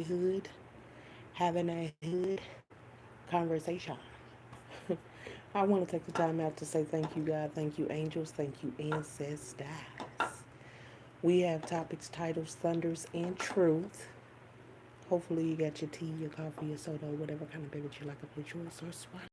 hood, having a hood conversation. I want to take the time out to say thank you, God. Thank you, angels. Thank you, ancestors. We have topics, titles, thunders, and truth. Hopefully, you got your tea, your coffee, your soda, whatever kind of beverage you like of your choice or swallow.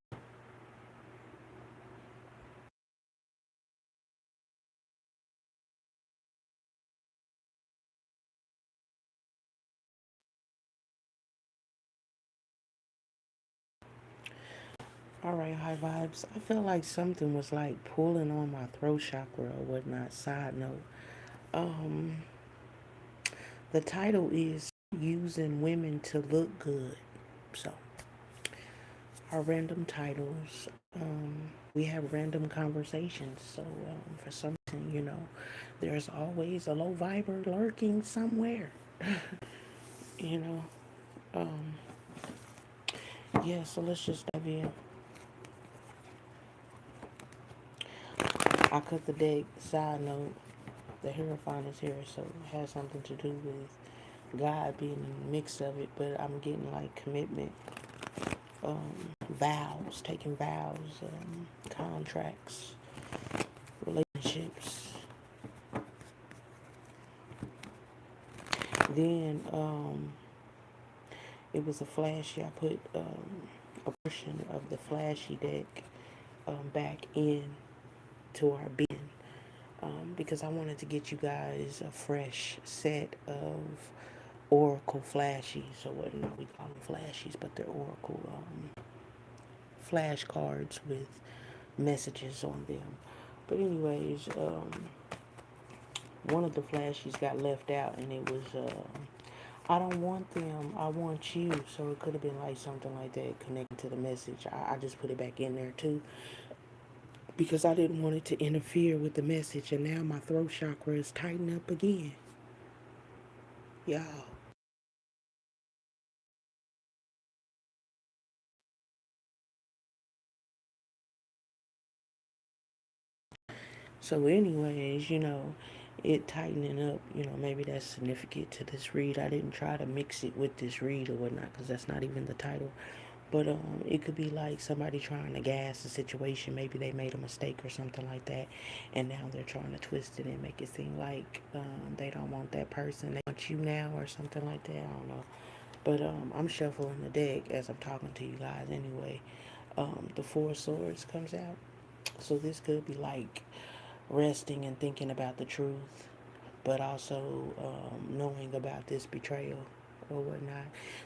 All right, high vibes. I feel like something was like pulling on my throat chakra or whatnot. Side note. Um, the title is Using Women to Look Good. So, our random titles. We have random conversations. So, for some reason, there's always a low viber lurking somewhere. you know. Um, yeah, so let's just dive in. I cut the deck. Side note, the Hierophant is here, so it has something to do with God being in the mix of it, but I'm getting like commitment, vows, taking vows, contracts, relationships. Then it was a flashy. I put a portion of the flashy deck back in to our bin because I wanted to get you guys a fresh set of Oracle flashies, or whatnot. We call them flashies, but they're Oracle flashcards with messages on them. But anyways, one of the flashies got left out, and it was I don't want them, I want you. So it could have been like something like that connected to the message. I just put it back in there too because I didn't want it to interfere with the message. And now my throat chakra is tightened up again, y'all. So, anyways, it tightening up, maybe that's significant to this read. I didn't try to mix it with this read or whatnot because that's not even the title. But it could be like somebody trying to gas the situation. Maybe they made a mistake or something like that, and now they're trying to twist it and make it seem like they don't want that person. They want you now or something like that. I don't know. But I'm shuffling the deck as I'm talking to you guys anyway. The Four of Swords comes out. So this could be like resting and thinking about the truth, but also knowing about this betrayal or whatnot.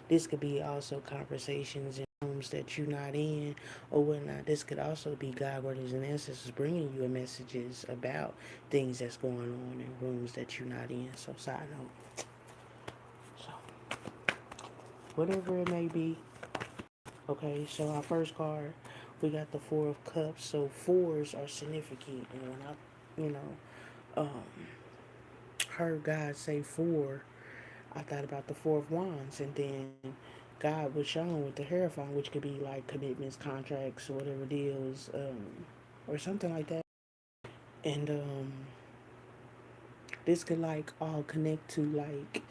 This could be also conversations in rooms that you're not in or whatnot. This could also be God, brothers, and ancestors bringing you messages about things that's going on in rooms that you're not in. So, side note. So, whatever it may be. Okay, so our first card, we got the Four of Cups. So, fours are significant. And when um, heard God say four, I thought about the Four of Wands, and then God was shown with the Hierophant, which could be like commitments, contracts, whatever deals, or something like that. And this could like all connect to like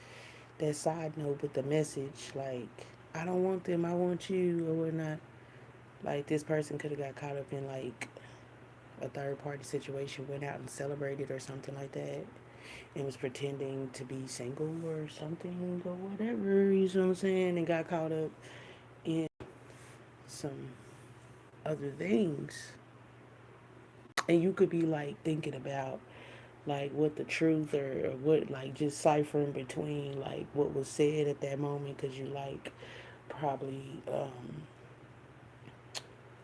that side note with the message, like I don't want them, I want you, or whatnot. Like this person could have got caught up in like a third party situation, went out and celebrated or something like that, and was pretending to be single or something or whatever, you know what I'm saying, and got caught up in some other things. And you could be like thinking about like what the truth or what, like just ciphering between like what was said at that moment because you like probably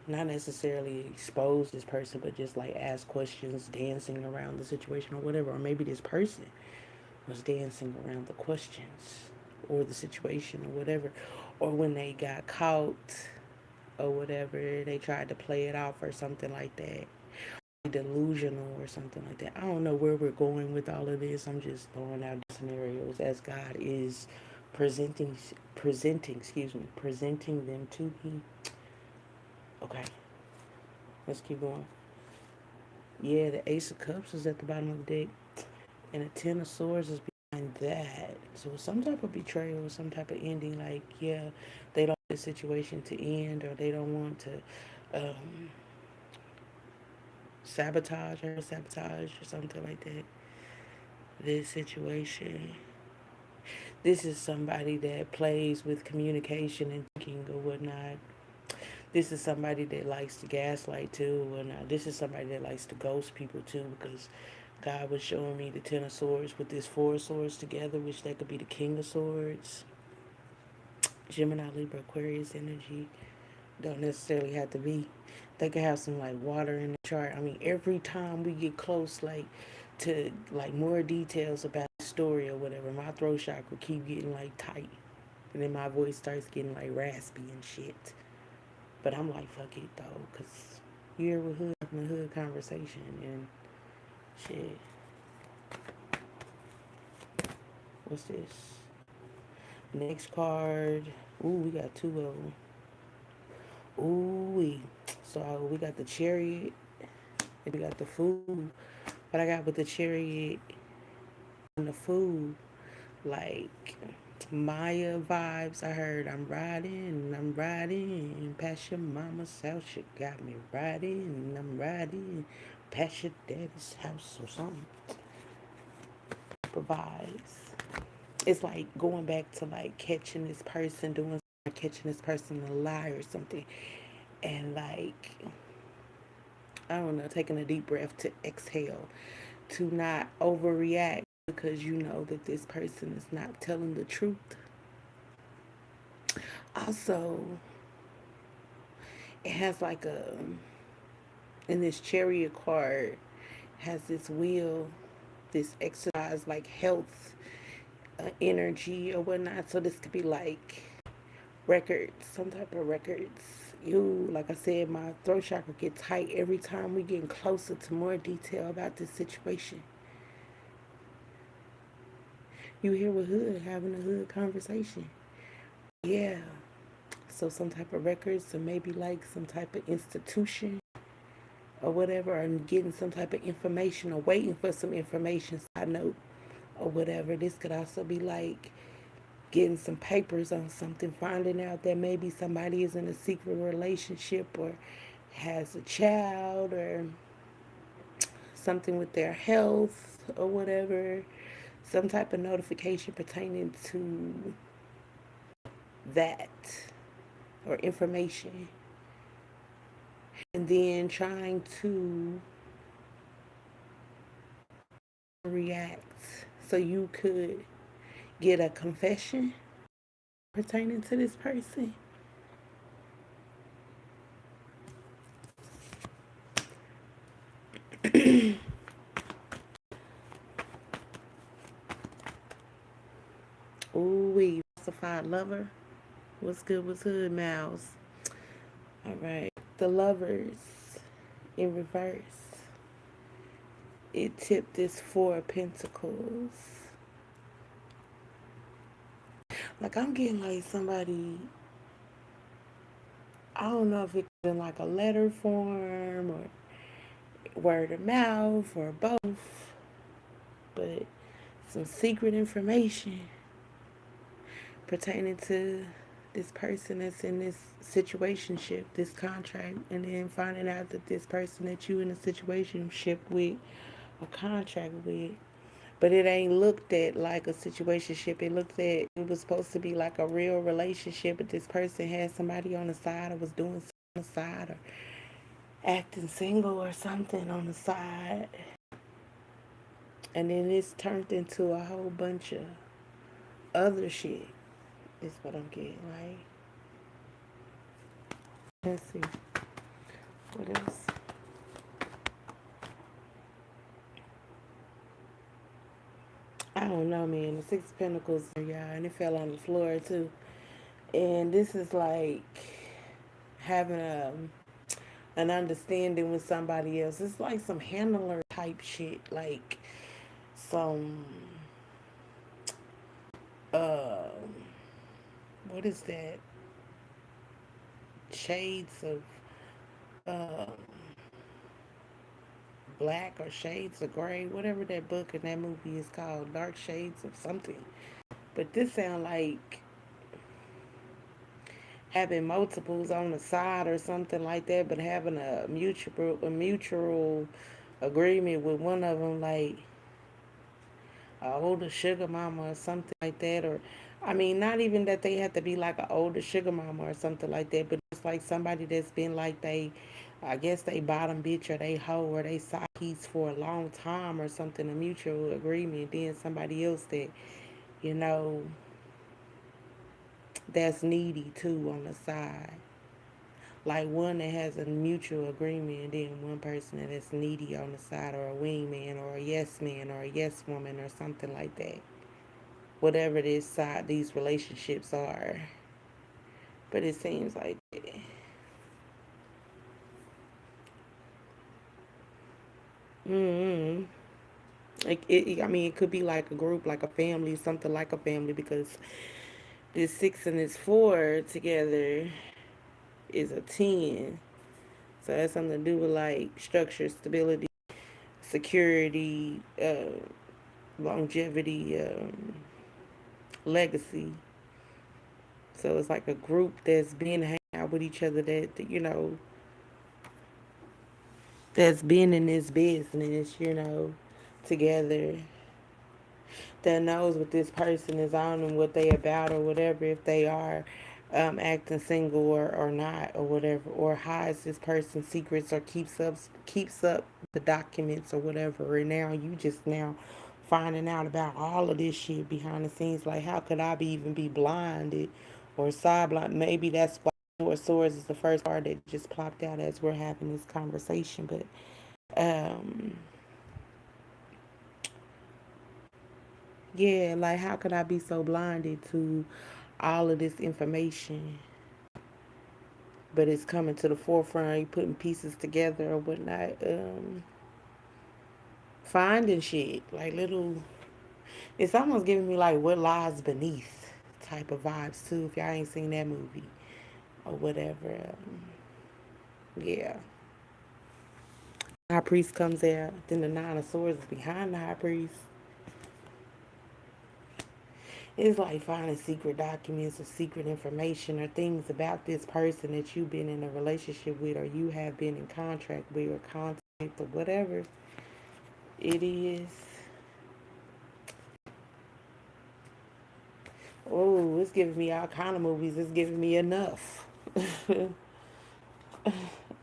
not necessarily expose this person but just like ask questions, dancing around the situation or whatever. Or maybe this person was dancing around the questions or the situation or whatever. Or when they got caught or whatever, they tried to play it off or something like that. Delusional or something like that. I don't know where we're going with all of this. I'm just throwing out scenarios as God is presenting them to me. Okay, let's keep going. Yeah, the Ace of Cups is at the bottom of the deck, and the Ten of Swords is behind that. So some type of betrayal, some type of ending, like, yeah, they don't want the situation to end, or they don't want to sabotage or something like that. This situation. This is somebody that plays with communication and thinking or whatnot. This is somebody that likes to gaslight too or whatnot. This is somebody that likes to ghost people too, because God was showing me the Ten of Swords with this Four of Swords together, which that could be the King of Swords. Gemini, Libra, Aquarius energy. Don't necessarily have to be. They could have some like water in the chart. I mean, every time we get close, like to like more details about the story or whatever, my throat chakra keep getting like tight, and then my voice starts getting like raspy and shit. But I'm like, fuck it though, cause you're with hood having a hood conversation and shit. What's this? Next card. Ooh, we got two of them. Ooh, so we got the Chariot and we got the Fool. But I got with the Chariot and the Fool, like Maya vibes. I heard I'm riding past your mama's house. She got me riding, I'm riding past your daddy's house or something. Provides. It's like going back to like catching this person doing, catching this person a lie or something, and like, I don't know, taking a deep breath to exhale, to not overreact because you know that this person is not telling the truth. Also, it has like a, in this Chariot card, has this wheel, this exercise like health, energy or whatnot. So this could be like records, some type of records. You, like I said, my throat chakra get tight every time we getting closer to more detail about this situation. You here with hood, having a hood conversation. Yeah. So some type of records, or maybe like some type of institution or whatever, or getting some type of information or waiting for some information, side note or whatever. This could also be like getting some papers on something, finding out that maybe somebody is in a secret relationship or has a child or something with their health or whatever, some type of notification pertaining to that or information. And then trying to react so you could get a confession pertaining to this person. Ooh, we falsified lover. What's good? What's hood, Mouse? All right. The Lovers in reverse. It tipped this Four of Pentacles. Like, I'm getting like somebody, I don't know if it's in like a letter form or word of mouth or both, but some secret information pertaining to this person that's in this situationship, this contract, and then finding out that this person that you in a situationship with or contract with, but it ain't looked at like a situationship. It looked at, it was supposed to be like a real relationship, but this person had somebody on the side or was doing something on the side or acting single or something on the side. And then it's turned into a whole bunch of other shit, is what I'm getting, right? Let's see. What else? I don't know, man. The Six of Pentacles, yeah, and it fell on the floor too. And this is like having an understanding with somebody else. It's like some handler type shit, like some uh, what is that? Shades of uh, black or shades of gray, whatever that book and that movie is called, Dark Shades of something. But this sound like having multiples on the side or something like that, but having a mutual agreement with one of them, like a older sugar mama or something like that, or I mean, not even that they have to be like an older sugar mama or something like that, but it's like somebody that's been like I guess they bottom bitch or they hoe or they side piece for a long time or something, a mutual agreement. Then somebody else that you know that's needy too on the side. Like one that has a mutual agreement, and then one person that's needy on the side, or a wingman, or a yes man, or a yes woman, or something like that. Whatever this side, these relationships are. But it seems like mm-hmm. I mean, it could be like a group, like a family, something like a family, because this 6 and this 4 together is a 10. So that's something to do with like structure, stability, security, longevity, legacy. So it's like a group that's been hanging out with each other that that's been in this business, together, that knows what this person is on and what they about or whatever, if they are acting single or not or whatever, or hides this person's secrets or keeps up the documents or whatever. And now you just now finding out about all of this shit behind the scenes. Like, how could I even be blinded or sideblind? Maybe that's why Four of Swords is the first card that just plopped out as we're having this conversation. But um yeah, like how could I be so blinded to all of this information? But it's coming to the forefront. You putting pieces together or whatnot. Finding shit like little. It's almost giving me like what lies beneath type of vibes too. If y'all ain't seen that movie or whatever, yeah. High priest comes there. Then the 9 of Swords is behind the high priest. It's like finding secret documents or secret information or things about this person that you've been in a relationship with or you have been in contract with or contact or whatever it is. Oh, it's giving me all kind of movies. It's giving me enough.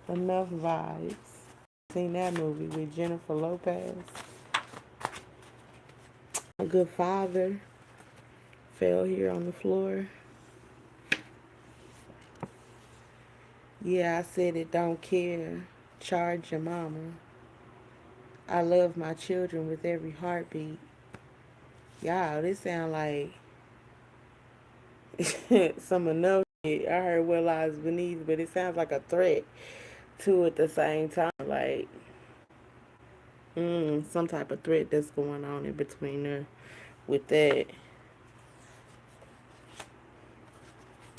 Enough vibes. Seen that movie with Jennifer Lopez. A good father fell here on the floor. Yeah, I said it. Don't care. Charge your mama. I love my children with every heartbeat. Y'all, this sound like some enough shit. I heard what lies beneath, but it sounds like a threat too at the same time. Like, some type of threat that's going on in between her with that.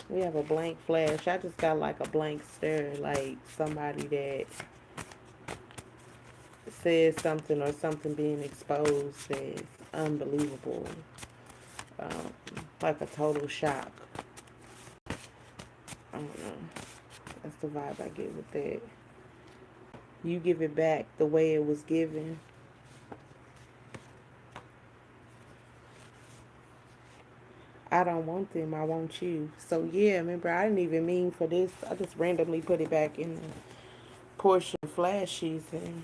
We have a blank flash. I just got like a blank stare, like somebody that says something or something being exposed is unbelievable. Um, like a total shock. I don't know. That's the vibe I get with that. You give it back the way it was given. I don't want them, I want you. So yeah, remember I didn't even mean for this. I just randomly put it back in the portion of flashes and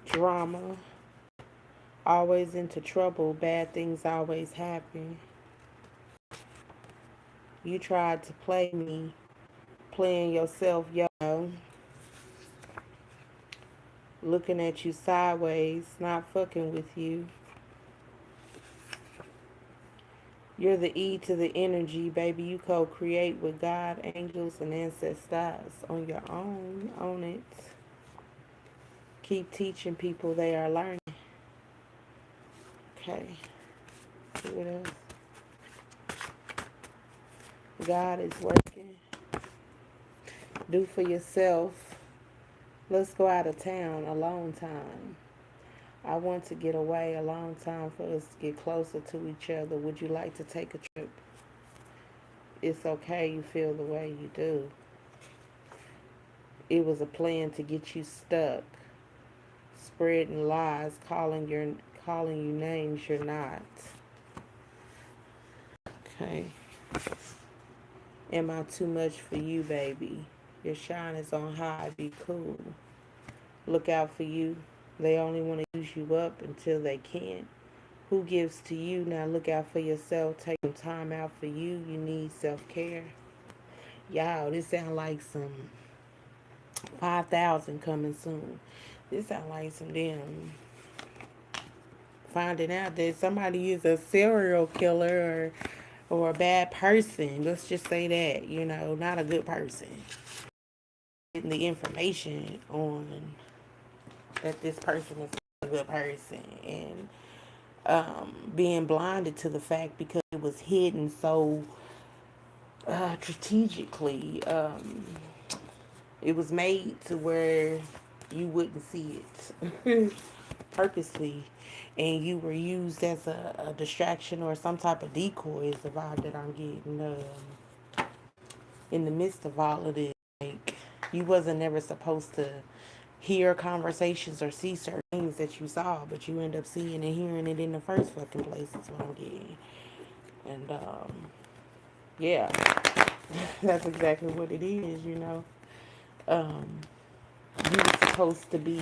drama. Always into trouble. Bad things always happen. You tried to play me, playing yourself, looking at you sideways, not fucking with you. You're the E to the energy, baby. You co-create with God, angels, and ancestors on your own. Own it. Keep teaching people they are learning. Okay. See what else? God is working. Do for yourself. Let's go out of town. A long time. I want to get away a long time for us to get closer to each other. Would you like to take a trip? It's okay you feel the way you do. It was a plan to get you stuck, spreading lies, calling you names you're not. Okay. Am I too much for you, baby? Your shine is on high. Be cool. Look out for you. They only want to use you up until they can't. Who gives to you? Now look out for yourself. Take some time out for you. You need self-care. Y'all, this sound like some 5,000 coming soon. This sound like some damn finding out that somebody is a serial killer or a bad person. Let's just say that, not a good person. Getting the information on that this person is a good person, and being blinded to the fact because it was hidden so strategically. It was made to where you wouldn't see it purposely, and you were used as a distraction or some type of decoy is the vibe that I'm getting in the midst of all of this. Like, you wasn't never supposed to hear conversations or see certain things that you saw, but you end up seeing and hearing it in the first fucking place is what I'm getting. And yeah, that's exactly what it is. Um, you were supposed to be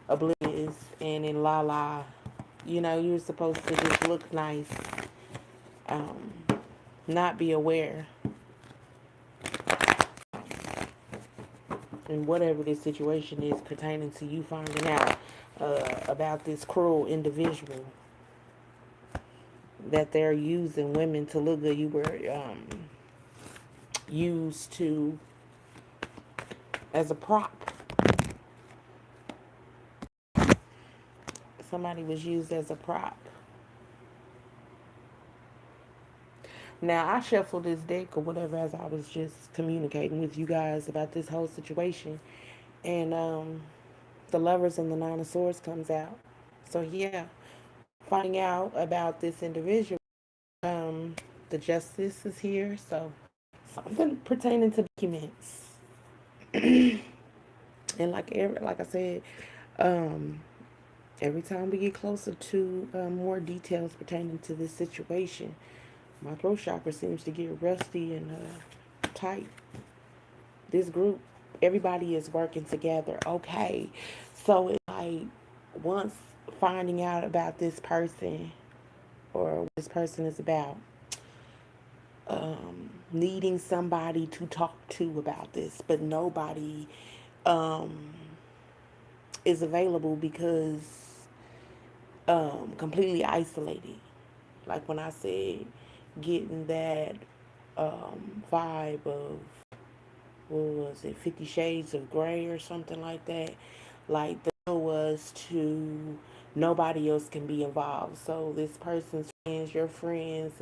oblivious and in la la. You were supposed to just look nice, um, not be aware, and whatever this situation is pertaining to you finding out about this cruel individual that they're using women to look good. You were used to as a prop. Somebody was used as a prop. Now, I shuffled this deck or whatever as I was just communicating with you guys about this whole situation. And the Lovers and the Nine of Swords comes out. So, yeah, finding out about this individual. The Justice is here. So, something pertaining to documents. And like I said, um, every time we get closer to more details pertaining to this situation, my throat chakra seems to get rusty and tight. This group, everybody is working together. Okay. So it's like once finding out about this person or what this person is about, needing somebody to talk to about this, but nobody um, is available because completely isolated. Like when I said getting that vibe of, what was it, 50 Shades of Grey or something like that. Like the deal was to nobody else can be involved. So this person's friends, your friends,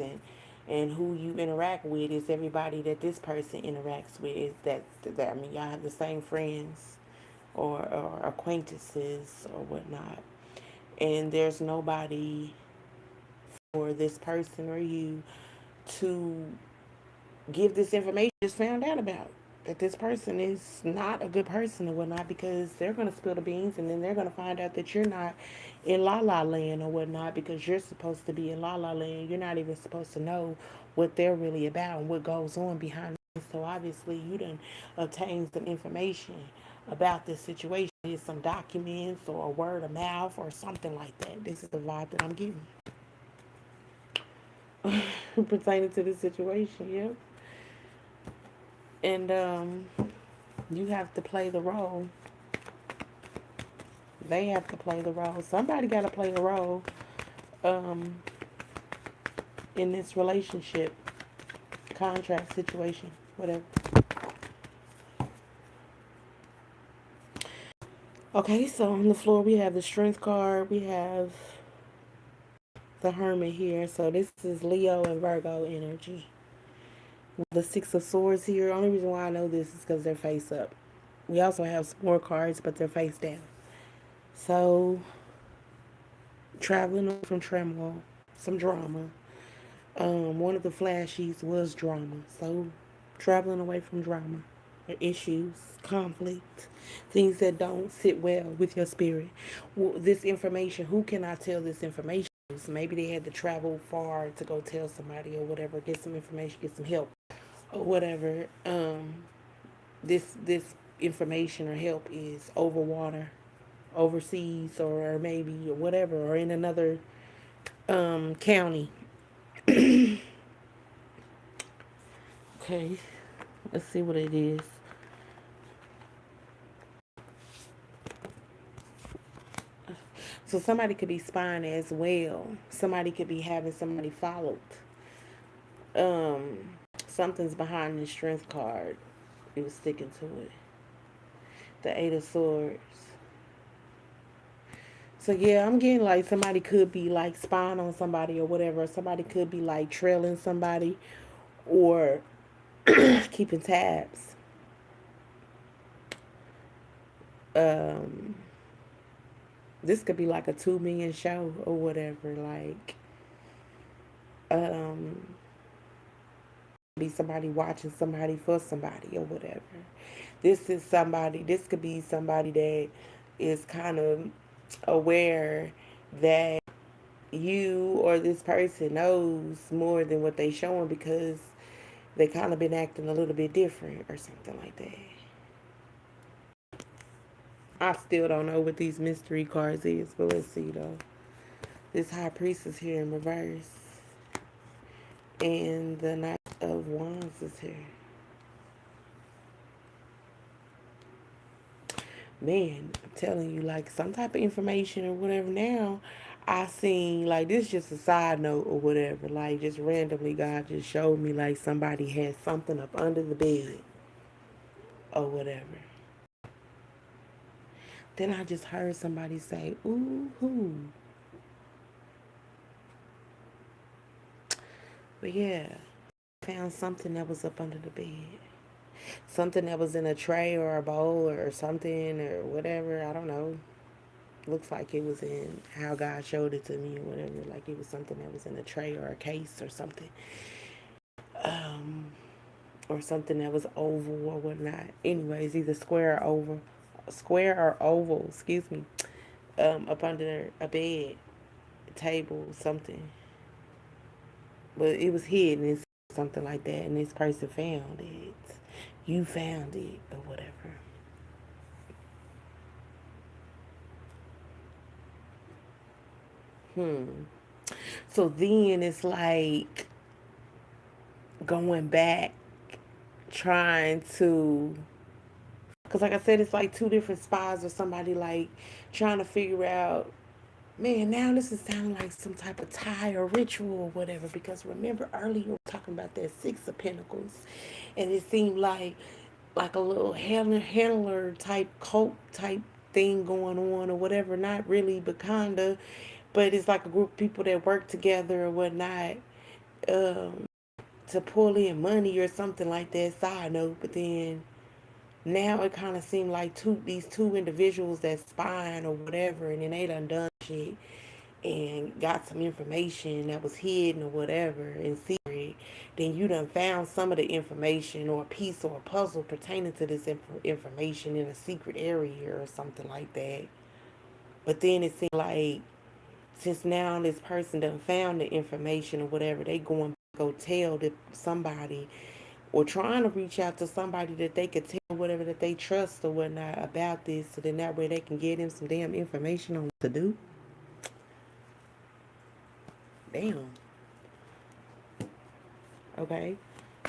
and who you interact with is everybody that this person interacts with. That I mean, y'all have the same friends or acquaintances or whatnot, and there's nobody for this person or you to give this information just found out about that this person is not a good person or whatnot, because they're going to spill the beans and then they're going to find out that you're not in la la land or whatnot, because you're supposed to be in la la land. You're not even supposed to know what they're really about and what goes on behind it. So obviously you done obtained some information about this situation. It's some documents or a word of mouth or something like that. This is the vibe that I'm getting pertaining to this situation. Yep. And you have to play the role. They have to play the role. Somebody got to play the role um, in this relationship, contract situation, whatever. Okay, so on the floor we have the Strength card. We have the Hermit here. So this is Leo and Virgo energy. The Six of Swords here. The only reason why I know this is because they're face up. We also have some more cards, but they're face down. So traveling away from turmoil, some drama. One of the flashies was drama. So, traveling away from drama, issues, conflict, things that don't sit well with your spirit. Well, this information, who can I tell this information? Maybe they had to travel far to go tell somebody or whatever, get some information, get some help or whatever. This information or help is over water, overseas, or maybe or whatever, or in another county. Okay, let's see what it is. So somebody could be spying as well. Somebody could be having somebody followed. Um, Something's behind the strength card. It was sticking to it. The Eight of Swords. So yeah, I'm getting like somebody could be like spying on somebody or whatever. Somebody could be like trailing somebody or keeping tabs. Um, this could be like a 2 million show or whatever. Like, um, be somebody watching somebody for somebody or whatever. This is somebody. This could be somebody that is kind of aware that you or this person knows more than what they showing because they kind of been acting a little bit different or something like that. I still don't know what these mystery cards is, but let's see though. This High Priestess here in reverse, and the Knight of Wands is here. Man, I'm telling you, like some type of information or whatever. Now, I seen like this just a side note or whatever. Like just randomly, God just showed me like somebody had something up under the bed or whatever. Then I just heard somebody say, "Ooh, hoo." But yeah, found something that was up under the bed. Something that was in a tray or a bowl or something or whatever. I don't know. Looks like it was in how God showed it to me or whatever. Like it was something that was in a tray or a case or something. Um, or something that was oval or whatnot. Anyways, either square or oval, excuse me, up under a bed, a table, something. But it was hidden and something like that, and this person found it. You found it or whatever. Hmm. So then it's like going back, trying to, because like I said, it's like two different spies or somebody like trying to figure out. Man, now this is sounding like some type of tie or ritual or whatever. Because remember earlier we were talking about that Six of Pentacles, and it seemed like a little handler type cult type thing going on or whatever. Not really, but kinda. But it's like a group of people that work together or whatnot. Um, to pull in money or something like that. Side note, but then now it kind of seemed like these two individuals that spying or whatever, and then they done shit and got some information that was hidden or whatever in secret. Then you done found some of the information or a piece or a puzzle pertaining to this information in a secret area or something like that. But then it seemed like since now this person done found the information or whatever, they going to go tell somebody or trying to reach out to somebody that they could tell whatever that they trust or whatnot about this, so then that way they can get him some damn information on what to do. Damn. Okay.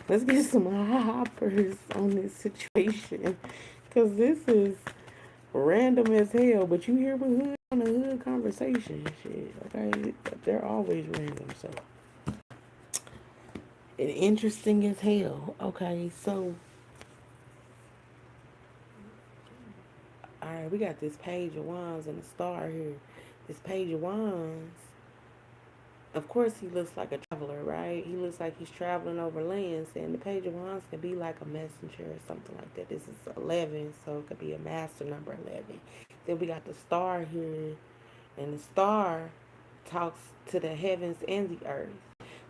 Let's get some hoppers on this situation. Cause this is random as hell. But you hear with hood on the hood conversation shit. Okay. They're always random, so and interesting as hell. Okay, so alright, we got this page of wands and a star here. This page of wands, of course he looks like a traveler, right? He looks like he's traveling over lands, and the page of wands can be like a messenger or something like that. This is 11, so it could be a master number 11. Then we got the star here, and the star talks to the heavens and the earth.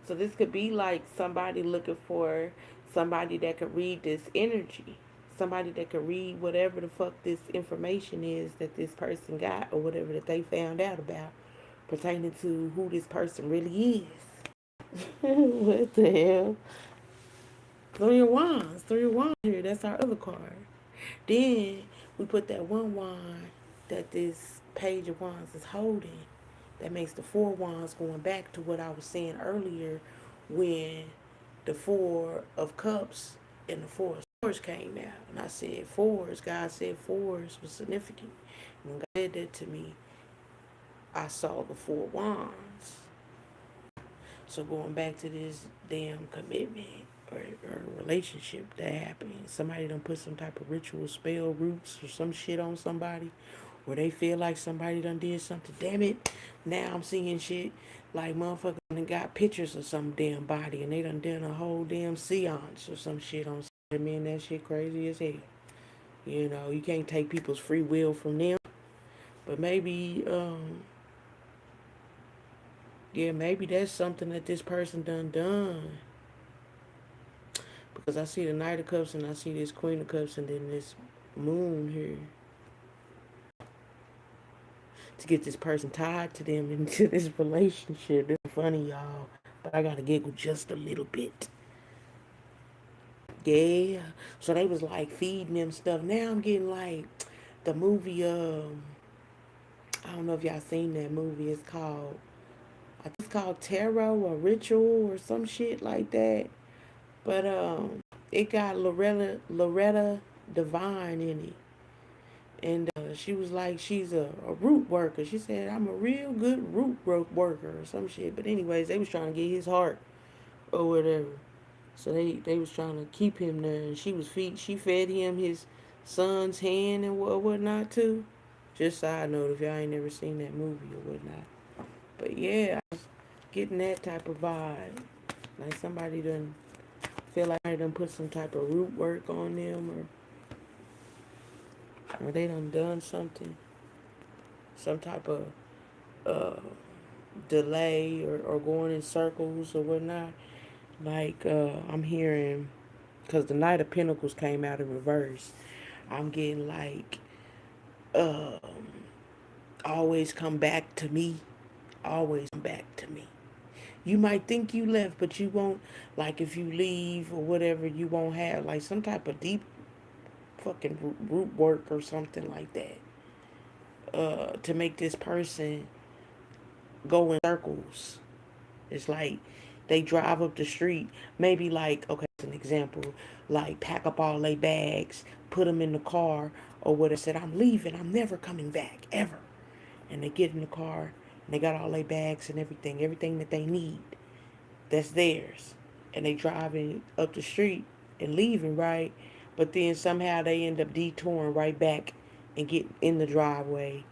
So this could be like somebody looking for somebody that could read this energy. Somebody that could read whatever the fuck this information is that this person got or whatever that they found out about pertaining to who this person really is. What the hell? Three of Wands. Three of Wands here. That's our other card. Then we put that one wand that this Page of Wands is holding. That makes the Four of Wands, going back to what I was saying earlier when the Four of Cups and the Four of Swords came out. And I said fours. God said fours was significant. When God said that to me, I saw the Four of Wands. So going back to this damn commitment or relationship that happened, somebody done put some type of ritual, spell, roots, or some shit on somebody, or they feel like somebody done did something. Damn it, now I'm seeing shit like motherfuckers done got pictures of some damn body and they done a whole damn seance or some shit on somebody. Man, that shit crazy as hell. You know, you can't take people's free will from them. But maybe, yeah, maybe that's something that this person done. Because I see the Knight of Cups and I see this Queen of Cups and then this Moon here. To get this person tied to them into this relationship. It's funny, y'all. But I gotta giggle just a little bit. Yeah. So they was like feeding them stuff. Now I'm getting like the movie, I don't know if y'all seen that movie. It's called, I think it's called Tarot or Ritual or some shit like that. But it got Loretta Devine in it. And she was like, she's a root worker. She said, I'm a real good root worker or some shit. But anyways, they was trying to get his heart or whatever. So they was trying to keep him there. And she fed him his son's hand and whatnot too. Just side note, if y'all ain't never seen that movie or whatnot. But yeah, I was getting that type of vibe. Like somebody done feel like I done put some type of root work on them or they done something, some type of delay or going in circles or whatnot. Like I'm hearing, because the Knight of Pentacles came out in reverse, I'm getting like, always come back to me, always come back to me. You might think you left, but you won't. Like if you leave or whatever, you won't have like some type of deep fucking root work or something like that. To make this person go in circles. It's like they drive up the street, maybe like, okay, as an example, like pack up all their bags, put them in the car, or what I said, I'm leaving, I'm never coming back, ever. And they get in the car, and they got all their bags and everything that they need, that's theirs. And they driving up the street and leaving, right? But then somehow they end up detouring right back and get in the driveway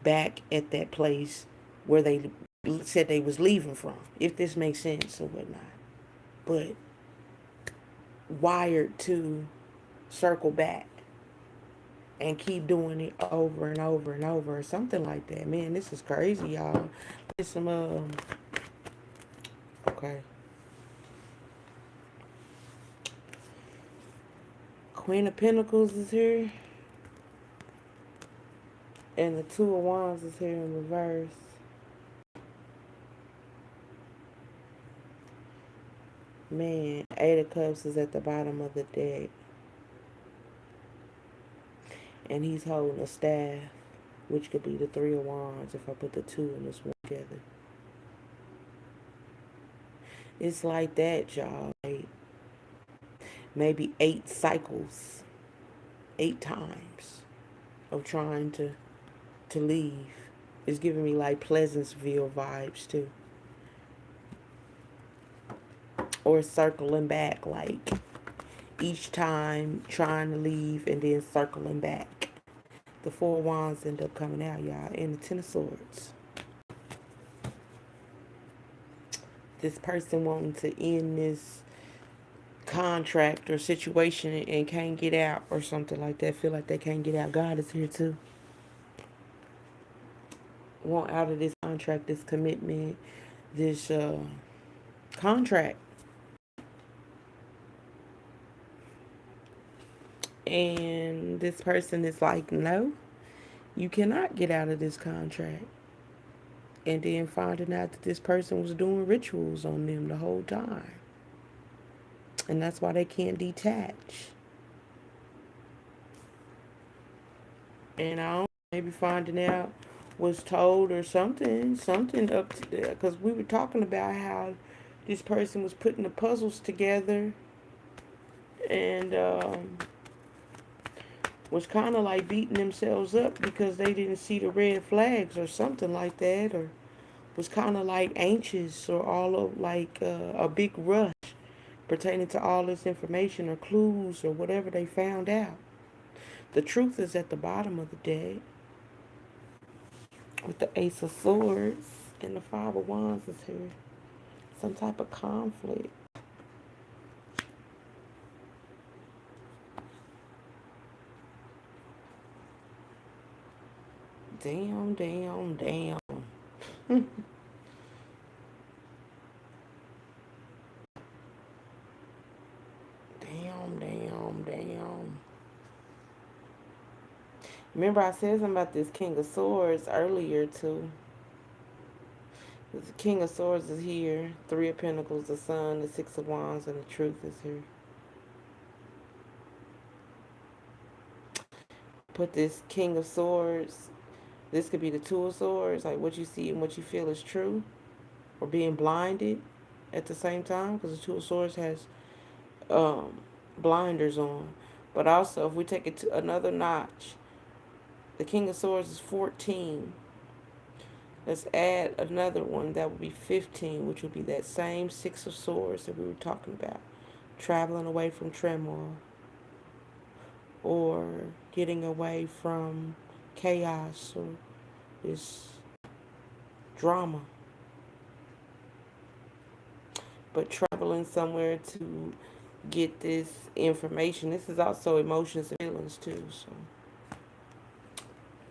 back at that place where they said they was leaving from, if this makes sense or whatnot. But wired to circle back and keep doing it over and over and over or something like that. Man, this is crazy, y'all. There's some okay. Queen of Pentacles is here. And the Two of Wands is here in reverse. Man, Eight of Cups is at the bottom of the deck. And he's holding a staff, which could be the Three of Wands if I put the two and this one together. It's like that, y'all. Like maybe 8 cycles, 8 times of trying to leave. It's giving me like Pleasantville vibes too. Or circling back, like each time trying to leave and then circling back. The Four of Wands end up coming out, y'all, and the Ten of Swords. This person wanting to end this contract or situation and can't get out or something like that. Feel like they can't get out. God is here too. Want out of this contract, this commitment, this contract. And this person is like, no, you cannot get out of this contract. And then finding out that this person was doing rituals on them the whole time. And that's why they can't detach. And I don't know, maybe finding out was told or something up to there. Because we were talking about how this person was putting the puzzles together and was kind of like beating themselves up because they didn't see the red flags or something like that, or was kind of like anxious or all of like a big rush pertaining to all this information or clues or whatever they found out. The truth is at the bottom of the deck with the Ace of Swords and the Five of Wands is here. Some type of conflict. Damn, damn, damn. Damn, damn, damn. Remember I said something about this King of Swords earlier too. The King of Swords is here. Three of Pentacles, the Sun, the Six of Wands, and the Truth is here. Put this King of Swords. This could be the Two of Swords, like what you see and what you feel is true, or being blinded at the same time, because the Two of Swords has blinders on. But also, if we take it to another notch, the King of Swords is 14. Let's add another one. That would be 15, which would be that same Six of Swords that we were talking about. Traveling away from turmoil. Or getting away from chaos or this drama. But traveling somewhere to get this information. This is also emotions and feelings too. So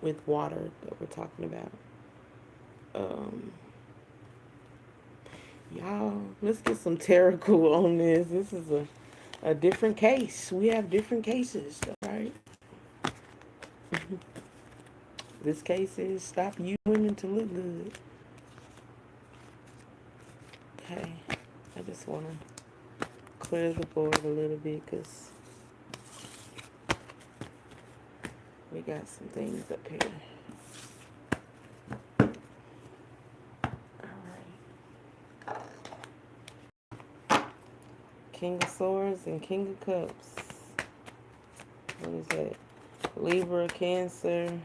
with water that we're talking about. Y'all, let's get some tarot on this. This is a different case. We have different cases, right? This case is stop you women to look good. Okay, I just want to clear the board a little bit because we got some things up here. King of Swords and King of Cups. What is that? Libra, Cancer,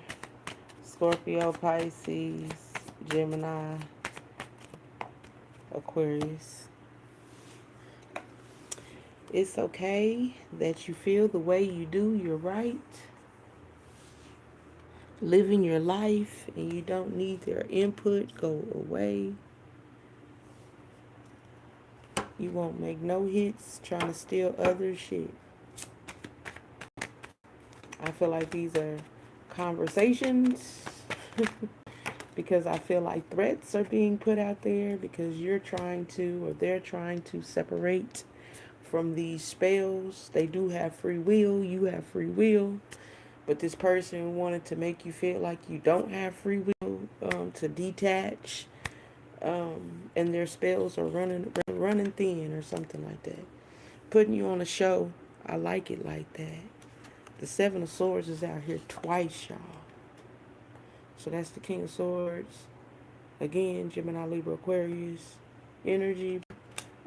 Scorpio, Pisces, Gemini, Aquarius. It's okay that you feel the way you do. You're right. Living your life and you don't need their input. Go away. You won't make no hits trying to steal other shit. I feel like these are conversations because I feel like threats are being put out there because you're trying to, or they're trying to separate from these spells. They do have free will. You have free will. But this person wanted to make you feel like you don't have free will, to detach. And their spells are running thin or something like that. Putting you on a show. I like it like that. The Seven of Swords is out here twice, y'all. So that's the King of Swords. Again, Gemini, Libra, Aquarius. Energy.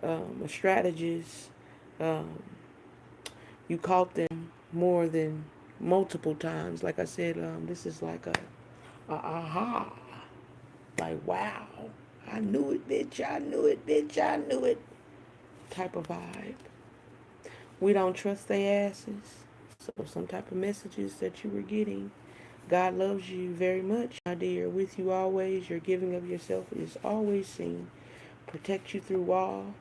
A strategist. You caught them more than multiple times. Like I said, this is like a aha. Like, wow. I knew it, bitch. I knew it, bitch. I knew it. Type of vibe. We don't trust their asses. So some type of messages that you were getting. God loves you very much, my dear. With you always. Your giving of yourself is always seen. Protect you through all.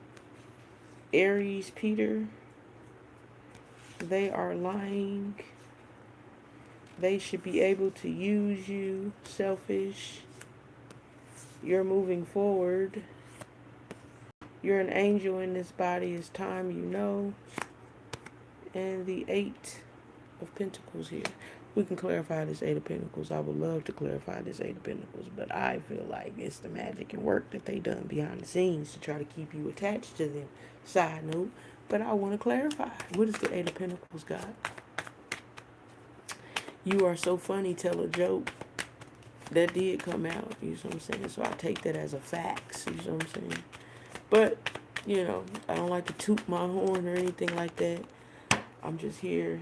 Aries, Peter. They are lying. They should be able to use you. Selfish. You're moving forward. You're an angel in this body. It's time you know. And the Eight of Pentacles here. We can clarify this Eight of Pentacles. I would love to clarify this Eight of Pentacles, but I feel like it's the magic and work that they done behind the scenes to try to keep you attached to them. Side note, but I want to clarify. What is the Eight of Pentacles got? You are so funny, tell a joke. That did come out, you know what I'm saying? So I take that as a fact, you know what I'm saying? But, you know, I don't like to toot my horn or anything like that. I'm just here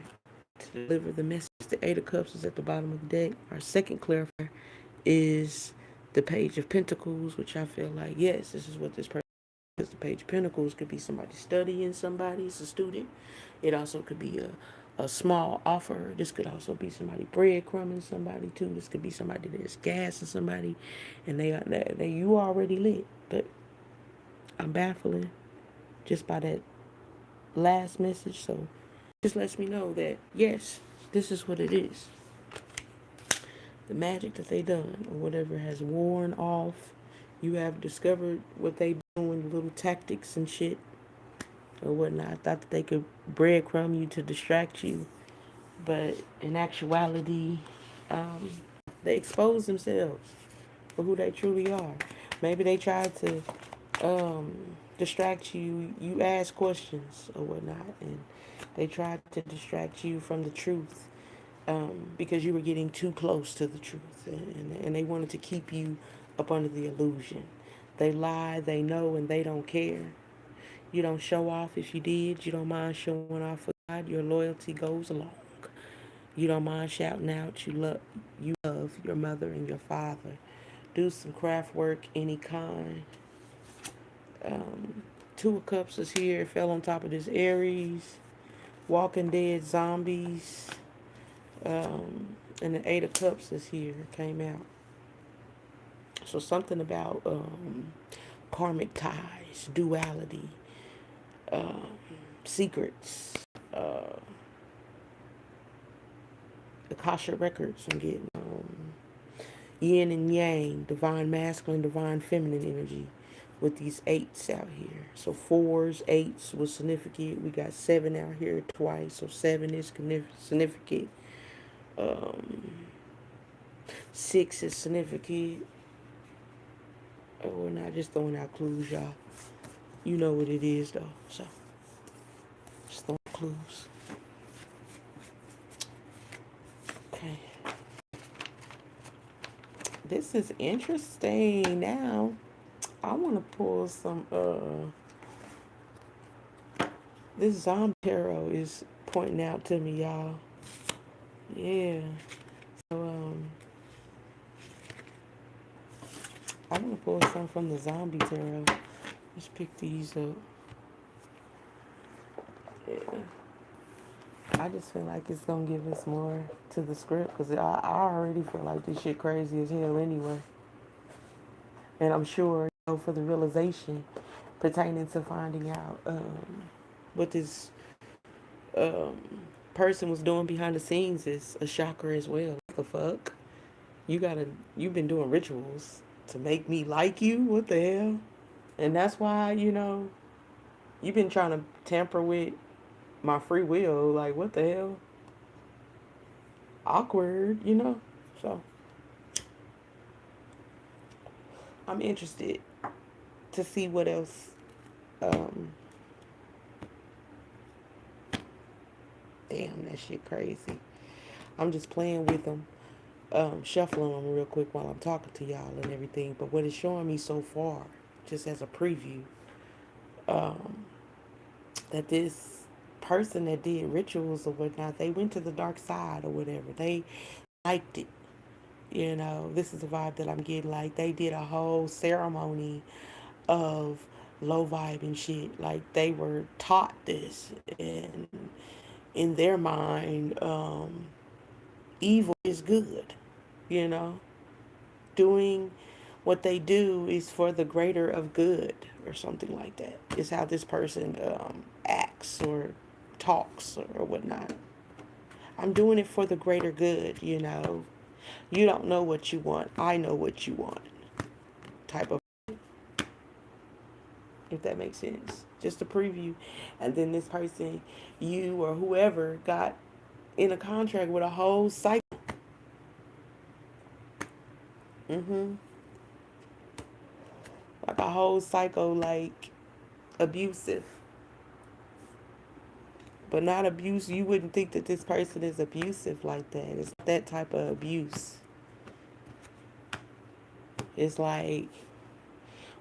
to deliver the message. The Eight of Cups is at the bottom of the deck. Our second clarifier is the Page of Pentacles, which I feel like, yes, this is what this person is. The Page of Pentacles could be somebody studying somebody, it's a student. It also could be a small offer. This could also be somebody breadcrumbing somebody too. This could be somebody that's gassing somebody, and they you already lit. But I'm baffling just by that last message. So just lets me know that yes, this is what it is. The magic that they done or whatever has worn off. You have discovered what they doing, little tactics and shit or whatnot. I thought that they could breadcrumb you to distract you, but in actuality, they expose themselves for who they truly are. Maybe they tried to distract you. You ask questions or whatnot, and they tried to distract you from the truth because you were getting too close to the truth, and they wanted to keep you up under the illusion. They lie, they know, and they don't care. You don't show off. If you did, you don't mind showing off for God. Your loyalty goes along. You don't mind shouting out you love your mother and your father. Do some craft work, any kind. Two of Cups is here. It fell on top of this Aries. Walking Dead zombies. And the Eight of Cups is here. Came out. So something about karmic ties, duality, secrets, Akasha records. I'm getting yin and yang, divine masculine, divine feminine energy with these eights out here. So fours, eights was significant. We got seven out here twice. So seven is significant. Six is significant. Oh, we're not just throwing out clues, y'all. You know what it is, though. So, just throwing clues. Okay. This is interesting. Now, I want to pull some, this zombie tarot is pointing out to me, y'all. Yeah. So, I want to pull some from the zombie tarot. Let's pick these up. Yeah. I just feel like it's going to give us more to the script because I already feel like this shit crazy as hell anyway. And I'm sure, you know, for the realization pertaining to finding out what this person was doing behind the scenes is a shocker as well. What the fuck? You've been doing rituals to make me like you? What the hell? And that's why, you know, you've been trying to tamper with my free will. Like, what the hell? Awkward, you know? So, I'm interested to see what else. Damn, that shit crazy. I'm just playing with them, shuffling them real quick while I'm talking to y'all and everything. But what it's showing me so far, just as a preview, that this person that did rituals or whatnot, they went to the dark side or whatever. They liked it. You know, this is the vibe that I'm getting. Like, they did a whole ceremony of low vibe and shit. Like, they were taught this. And in their mind, evil is good. You know, doing what they do is for the greater of good or something like that. Is how this person acts or talks or whatnot. I'm doing it for the greater good, you know. You don't know what you want. I know what you want. type of, if that makes sense. Just a preview. And then this person, you or whoever, got in a contract with a whole cycle. Mm-hmm. Like a whole psycho, like abusive. But not abuse. You wouldn't think that this person is abusive like that. It's that type of abuse. It's like,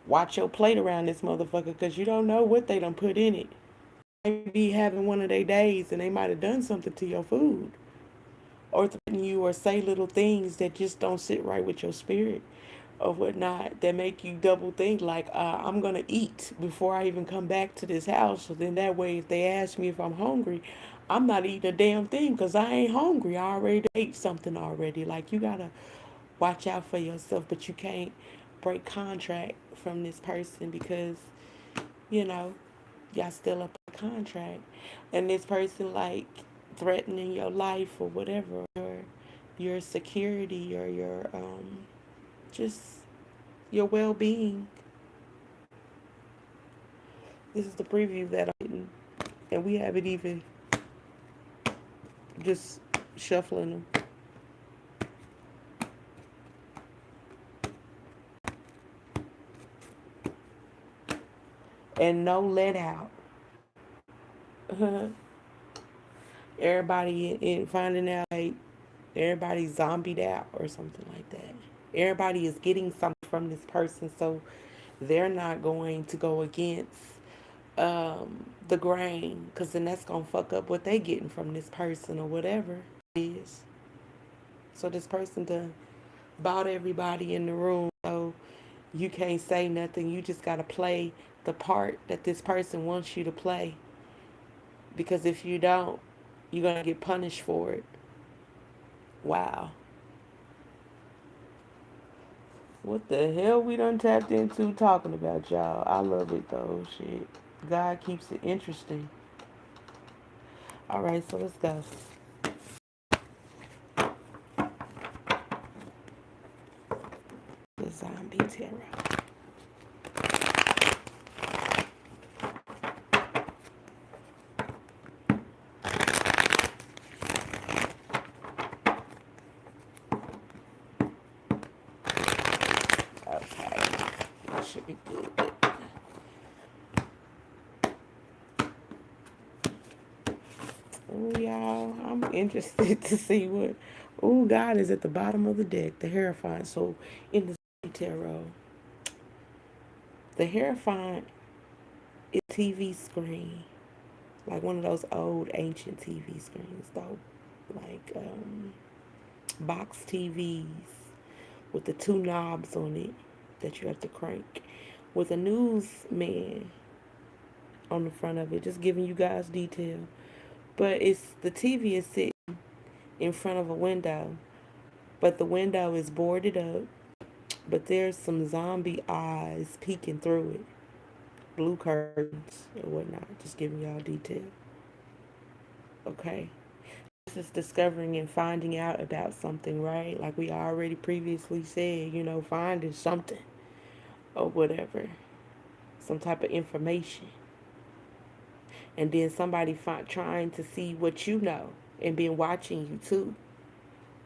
watch your plate around this motherfucker because you don't know what they done put in it. Maybe having one of their days and they might have done something to your food. Or threaten you or say little things that just don't sit right with your spirit or whatnot, that make you double think like, I'm gonna eat before I even come back to this house. So then that way, if they ask me if I'm hungry, I'm not eating a damn thing because I ain't hungry. I already ate something already. Like, you gotta watch out for yourself, but you can't break contract from this person because, you know, y'all still up a contract. And this person, like, threatening your life or whatever, or your security or your just your well-being. This is the preview that I'm getting, and we haven't even just shuffling them. And no let out. Everybody in finding out, like, everybody's zombied out or something like that. Everybody is getting something from this person, so they're not going to go against the grain, because then that's gonna fuck up what they getting from this person or whatever it is. So this person done bought everybody in the room, so you can't say nothing. You just gotta play the part that this person wants you to play, because if you don't, you're gonna get punished for it. Wow. What the hell we done tapped into talking about, y'all? I love it though. Shit. God keeps it interesting. All right, so let's go. The zombie terror. Okay, that should be good. Oh, y'all, I'm interested to see what. Oh, God is at the bottom of the deck, the Hierophant. So, in the tarot, the Hierophant is TV screen, like one of those old ancient TV screens, though, like box TVs with the two knobs on it that you have to crank, with a newsman on the front of it, just giving you guys detail. But it's the TV is sitting in front of a window, but the window is boarded up, but there's some zombie eyes peeking through it, blue curtains or whatnot, just giving y'all detail. Okay. This is discovering and finding out about something, right? Like we already previously said, finding something or whatever, some type of information. And then somebody trying to see what you know and been watching you too,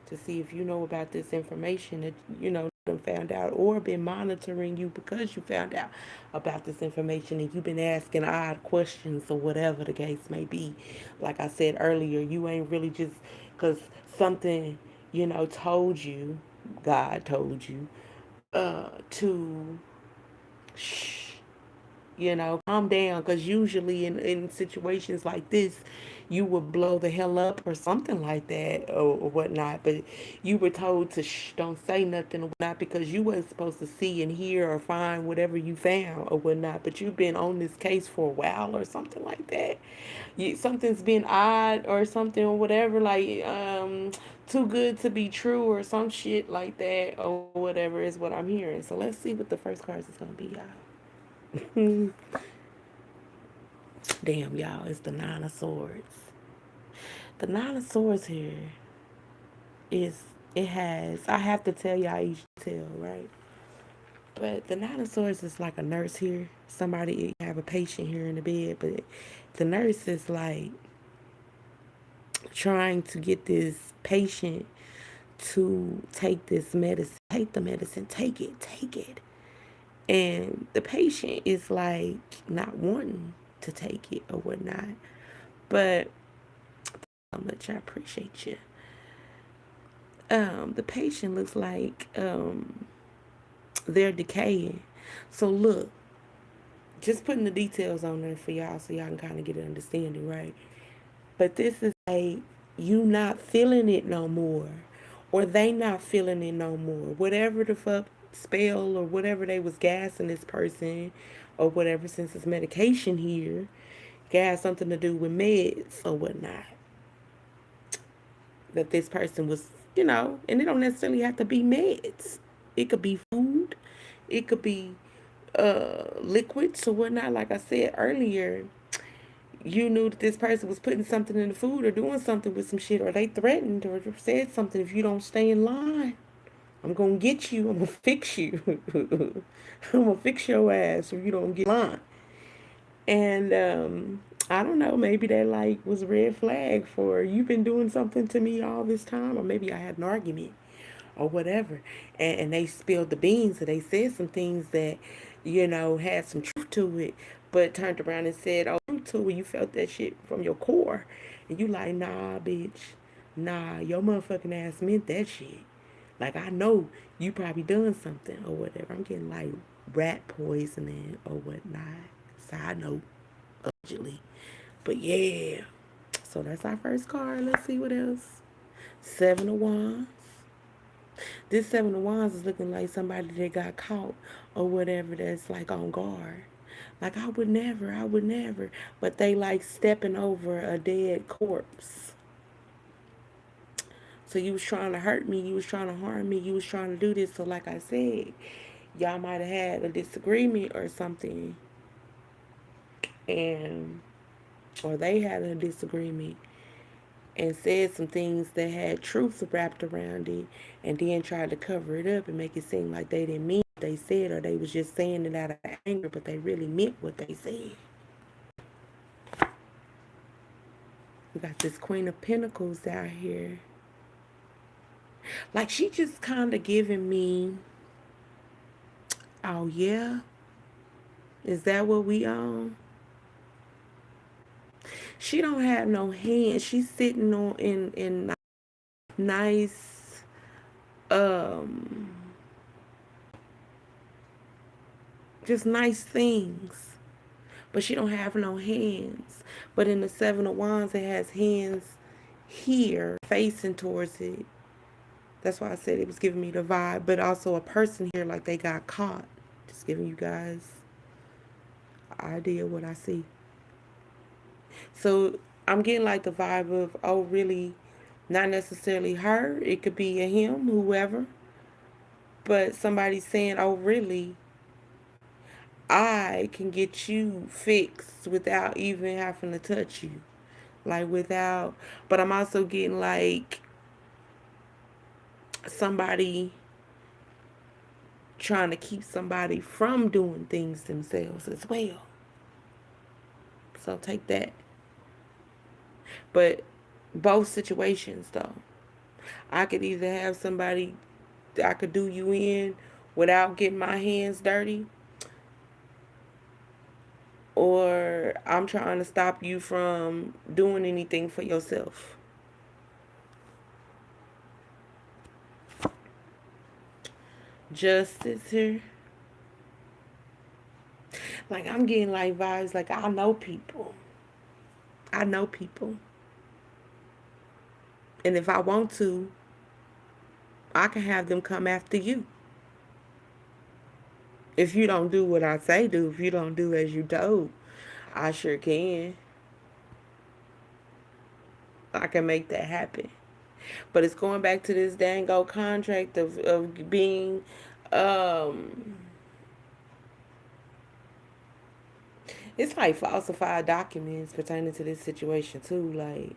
to see if you know about this information that found out, or been monitoring you because you found out about this information and you've been asking odd questions or whatever the case may be. Like I said earlier, you ain't really just because something told you, God told you to shh, calm down, because usually in situations like this, you would blow the hell up or something like that, or whatnot. But you were told to shh, don't say nothing or whatnot, because you wasn't supposed to see and hear or find whatever you found or whatnot. But you've been on this case for a while or something like that. Something's been odd or something or whatever, like too good to be true or some shit like that or whatever is what I'm hearing. So let's see what the first cards is gonna be, y'all. Damn, y'all, it's the Nine of Swords. The Nine of Swords here is, I have to tell y'all each detail, right? But the Nine of Swords is like a nurse here. Somebody have a patient here in the bed, but the nurse is like trying to get this patient to take this medicine. Take the medicine. Take it. Take it. And the patient is like not wanting to take it or whatnot. But how much I appreciate you. The patient looks like they're decaying. So look, just putting the details on there for y'all so y'all can kind of get an understanding, right? But this is like you not feeling it no more, or they not feeling it no more. Whatever the fuck spell or whatever they was gassing this person, or whatever, since it's medication here, gas something to do with meds or whatnot. That this person was, and it don't necessarily have to be meds. It could be food. It could be liquids or whatnot. Like I said earlier, you knew that this person was putting something in the food or doing something with some shit, or they threatened or said something. If you don't stay in line, I'm gonna get you. I'm gonna fix you. I'm gonna fix your ass if you don't get in line. And I don't know, maybe that like was a red flag for you've been doing something to me all this time, or maybe I had an argument or whatever. And they spilled the beans, or they said some things that, had some truth to it, but turned around and said, oh, to where you felt that shit from your core. And you like, nah, bitch. Nah, your motherfucking ass meant that shit. Like, I know you probably done something or whatever. I'm getting like rat poisoning or whatnot. Side note, allegedly. But yeah. So that's our first card. Let's see what else. Seven of Wands. This Seven of Wands is looking like somebody that got caught or whatever, that's like on guard. Like, I would never. But they like stepping over a dead corpse. So you was trying to hurt me. You was trying to harm me. You was trying to do this. So like I said, y'all might have had a disagreement or something. And, or they had a disagreement and said some things that had truth wrapped around it, and then tried to cover it up and make it seem like they didn't mean what they said, or they was just saying it out of anger, but they really meant what they said. We got this Queen of Pentacles out here. Like, she just kind of giving me, oh yeah, is that what we on? She don't have no hands. She's sitting on in nice just nice things, but she don't have no hands. But in the Seven of Wands, it has hands here facing towards it. That's why I said it was giving me the vibe, but also a person here like they got caught. Just giving you guys an idea what I see. So I'm getting like the vibe of, oh really, not necessarily her, it could be a him, whoever, but somebody saying, oh really, I can get you fixed without even having to touch you. Like, without, but I'm also getting like somebody trying to keep somebody from doing things themselves as well. So take that. But both situations though, I could either have somebody, I could do you in without getting my hands dirty, or I'm trying to stop you from doing anything for yourself. Justice here. Like, I'm getting like vibes like I know people. I know people. And if I want to, I can have them come after you. If you don't do what I say do, if you don't do as you told, I sure can. I can make that happen. But it's going back to this dang old contract of being it's like falsified documents pertaining to this situation too. Like,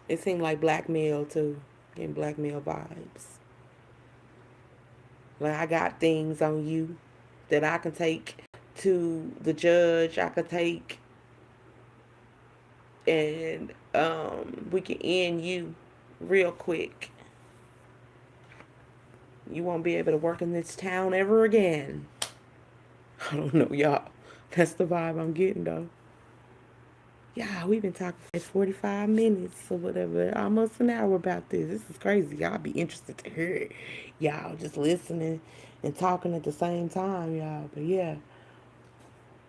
it seemed like blackmail too. Getting blackmail vibes. Like, I got things on you that I can take to the judge. I could take, and we can end you real quick. You won't be able to work in this town ever again. I don't know, y'all. That's the vibe I'm getting, though. Yeah, we've been talking for 45 minutes or whatever, almost an hour about this. This is crazy. Y'all be interested to hear it. Y'all just listening and talking at the same time, y'all. But yeah,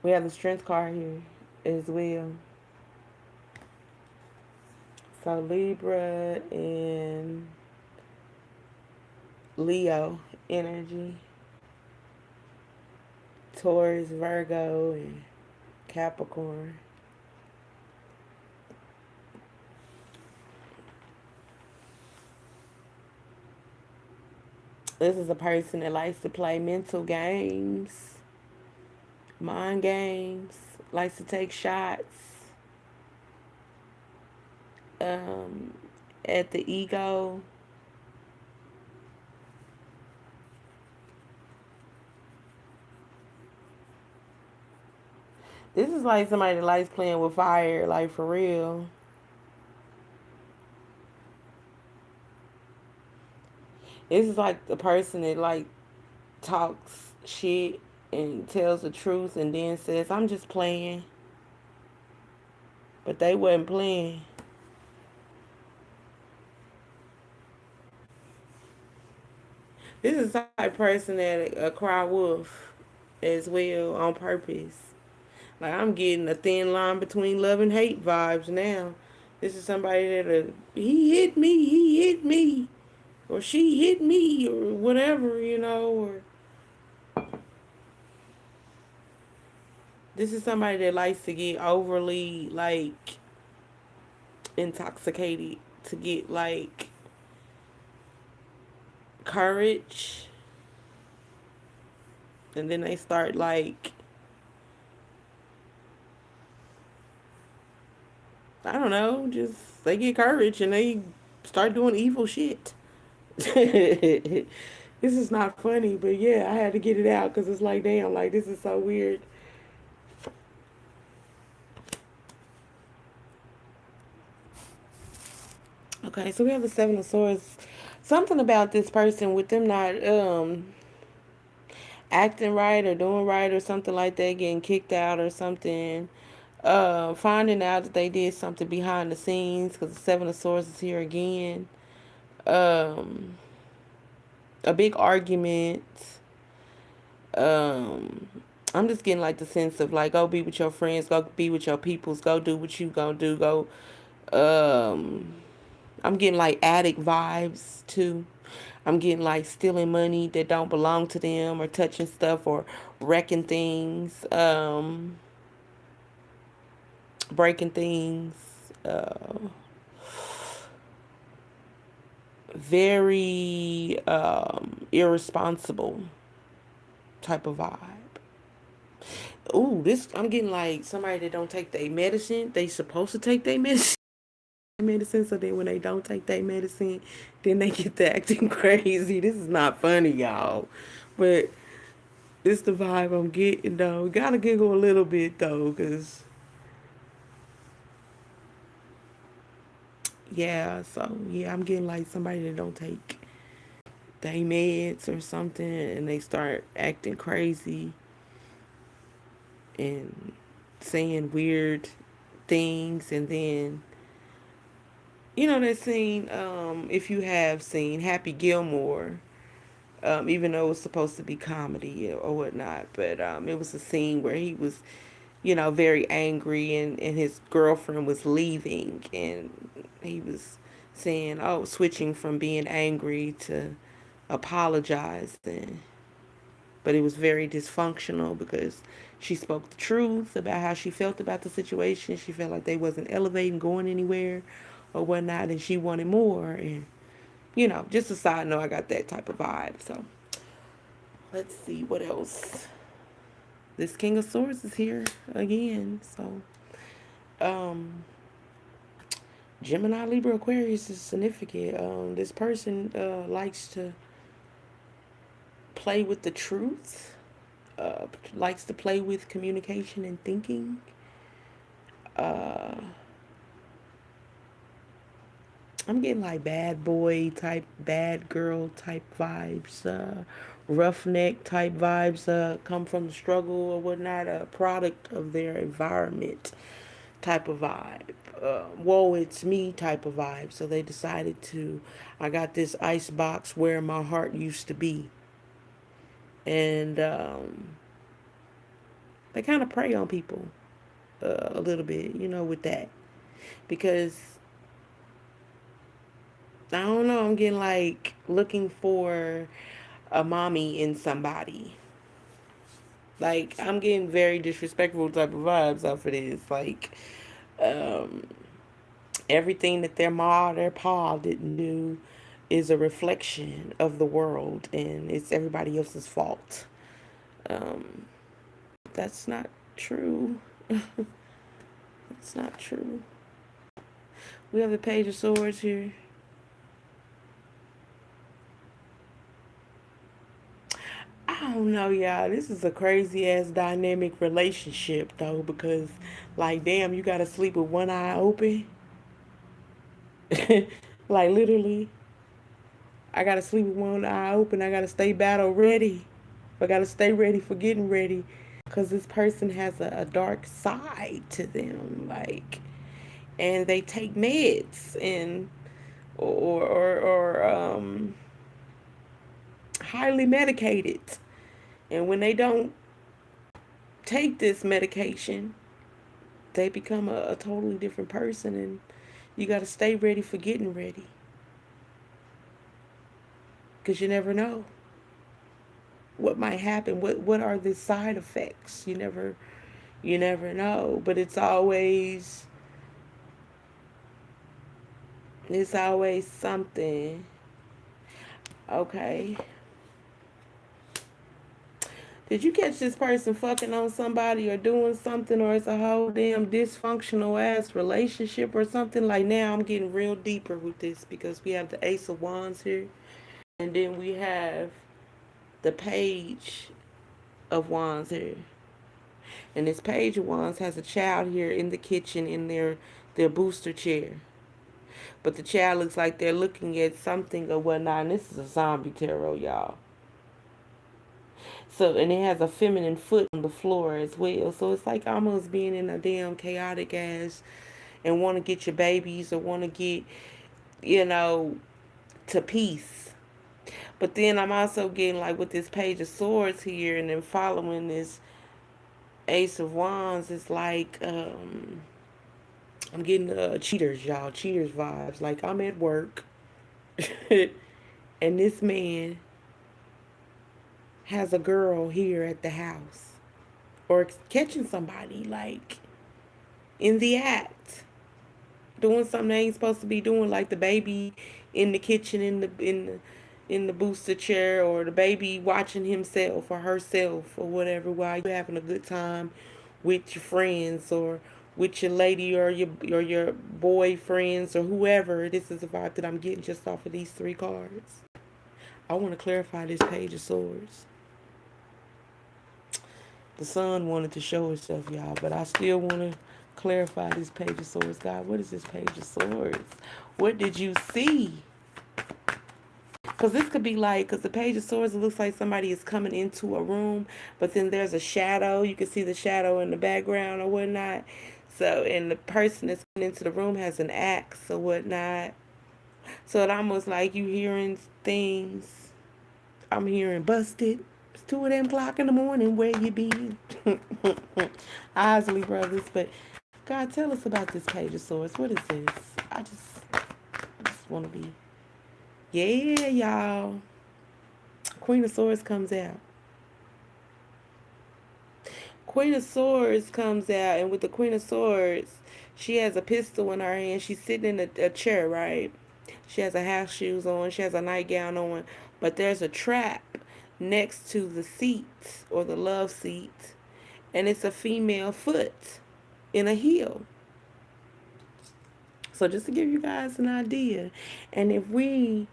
we have the strength card here as well. So Libra and Leo energy, Taurus, Virgo, and Capricorn. This is a person that likes to play mental games, mind games, likes to take shots um, at the ego. This is like somebody that likes playing with fire, like for real. This is like the person that like talks shit and tells the truth and then says, "I'm just playing," but they wasn't playing. This is the type of person that cry wolf as well on purpose. Like, I'm getting a thin line between love and hate vibes now. This is somebody that he hit me, or she hit me, or whatever, or this is somebody that likes to get overly like intoxicated to get like courage, and then they start like, I don't know, just they get courage and they start doing evil shit. This is not funny, but yeah, I had to get it out because it's like, damn, like this is so weird. Okay, so we have the Seven of Swords. Something about this person with them not acting right or doing right or something like that, getting kicked out or something. Finding out that they did something behind the scenes because the Seven of Swords is here again. Um, a big argument. Um, I'm just getting like the sense of like, go be with your friends, go be with your peoples, go do what you gonna do, go. Um, I'm getting like addict vibes too. I'm getting like stealing money that don't belong to them or touching stuff or wrecking things, breaking things. Very irresponsible type of vibe. Ooh, this I'm getting like somebody that don't take their medicine. They supposed to take their medicine, so then when they don't take their medicine, then they get to acting crazy. This is not funny, y'all. But it's the vibe I'm getting though. Gotta giggle a little bit though, cause yeah, so yeah, I'm getting like somebody that don't take they meds or something and they start acting crazy and saying weird things, and then that scene, if you have seen Happy Gilmore, even though it was supposed to be comedy or whatnot, but it was a scene where he was, very angry, and his girlfriend was leaving, and he was saying, oh, switching from being angry to apologizing. But it was very dysfunctional because she spoke the truth about how she felt about the situation. She felt like they wasn't elevating, going anywhere or whatnot, and she wanted more. And, just a side note, I got that type of vibe. So let's see what else. This King of Swords is here again. So, um, Gemini, Libra, Aquarius is significant. This person likes to play with the truth, likes to play with communication and thinking. Uh, I'm getting like bad boy type, bad girl type vibes, roughneck type vibes, come from the struggle or whatnot, a product of their environment type of vibe. Whoa, it's me type of vibe. So they decided to, I got this ice box where my heart used to be. And they kind of prey on people a little bit, with that. Because I don't know, I'm getting like looking for a mommy in somebody. Like, I'm getting very disrespectful type of vibes off of this. Like, um, everything that their ma or their pa didn't do is a reflection of the world, and it's everybody else's fault. Um, that's not true. It's not true. We have the Page of Swords here. I don't know, y'all. This is a crazy ass dynamic relationship, though, because, like, damn, you gotta sleep with one eye open. Like, literally, I gotta sleep with one eye open. I gotta stay battle ready. I gotta stay ready for getting ready. Because this person has a dark side to them. Like, and they take meds and, or highly medicated. And when they don't take this medication, they become a totally different person, and you got to stay ready for getting ready, because you never know what might happen. What are the side effects? You never know. But it's always something. Okay, did you catch this person fucking on somebody or doing something, or it's a whole damn dysfunctional ass relationship or something? Like, now I'm getting real deeper with this, because we have the Ace of Wands here, and then we have the Page of Wands here. And this Page of Wands has a child here in the kitchen in their booster chair. But the child looks like they're looking at something or whatnot. And this is a zombie tarot, y'all. So, and it has a feminine foot on the floor as well. So it's like almost being in a damn chaotic ass, and want to get your babies or want to get, you know, to peace. But then I'm also getting like with this Page of Swords here, and then following this Ace of Wands, it's like I'm getting cheaters, y'all. Cheaters vibes. Like, I'm at work, and this man has a girl here at the house, or catching somebody like in the act, doing something they ain't supposed to be doing, like the baby in the kitchen in the booster chair, or the baby watching himself or herself or whatever while you're having a good time with your friends, or with your lady, or your boyfriends, or whoever. This is the vibe that I'm getting just off of these three cards. I want to clarify this Page of Swords. The sun wanted to show itself, y'all, but I still want to clarify this Page of Swords. God, what is this Page of Swords? What did you see? Because this could be like, because the Page of Swords, it looks like somebody is coming into a room, but then there's a shadow. You can see the shadow in the background or whatnot. So, and the person that's coming into the room has an axe or whatnot. So it almost like you hearing things. I'm hearing busted. It's 2 of them o'clock in the morning. Where you been? Isley Brothers. But God, tell us about this Page of Swords. What is this? I just want to be. Yeah, y'all. Queen of Swords comes out. Queen of Swords comes out, and with the Queen of Swords, she has a pistol in her hand. She's sitting in a chair, right? She has a house shoes on. She has a nightgown on. But there's a trap next to the seat, or the love seat, and it's a female foot in a heel. So just to give you guys an idea, and if we,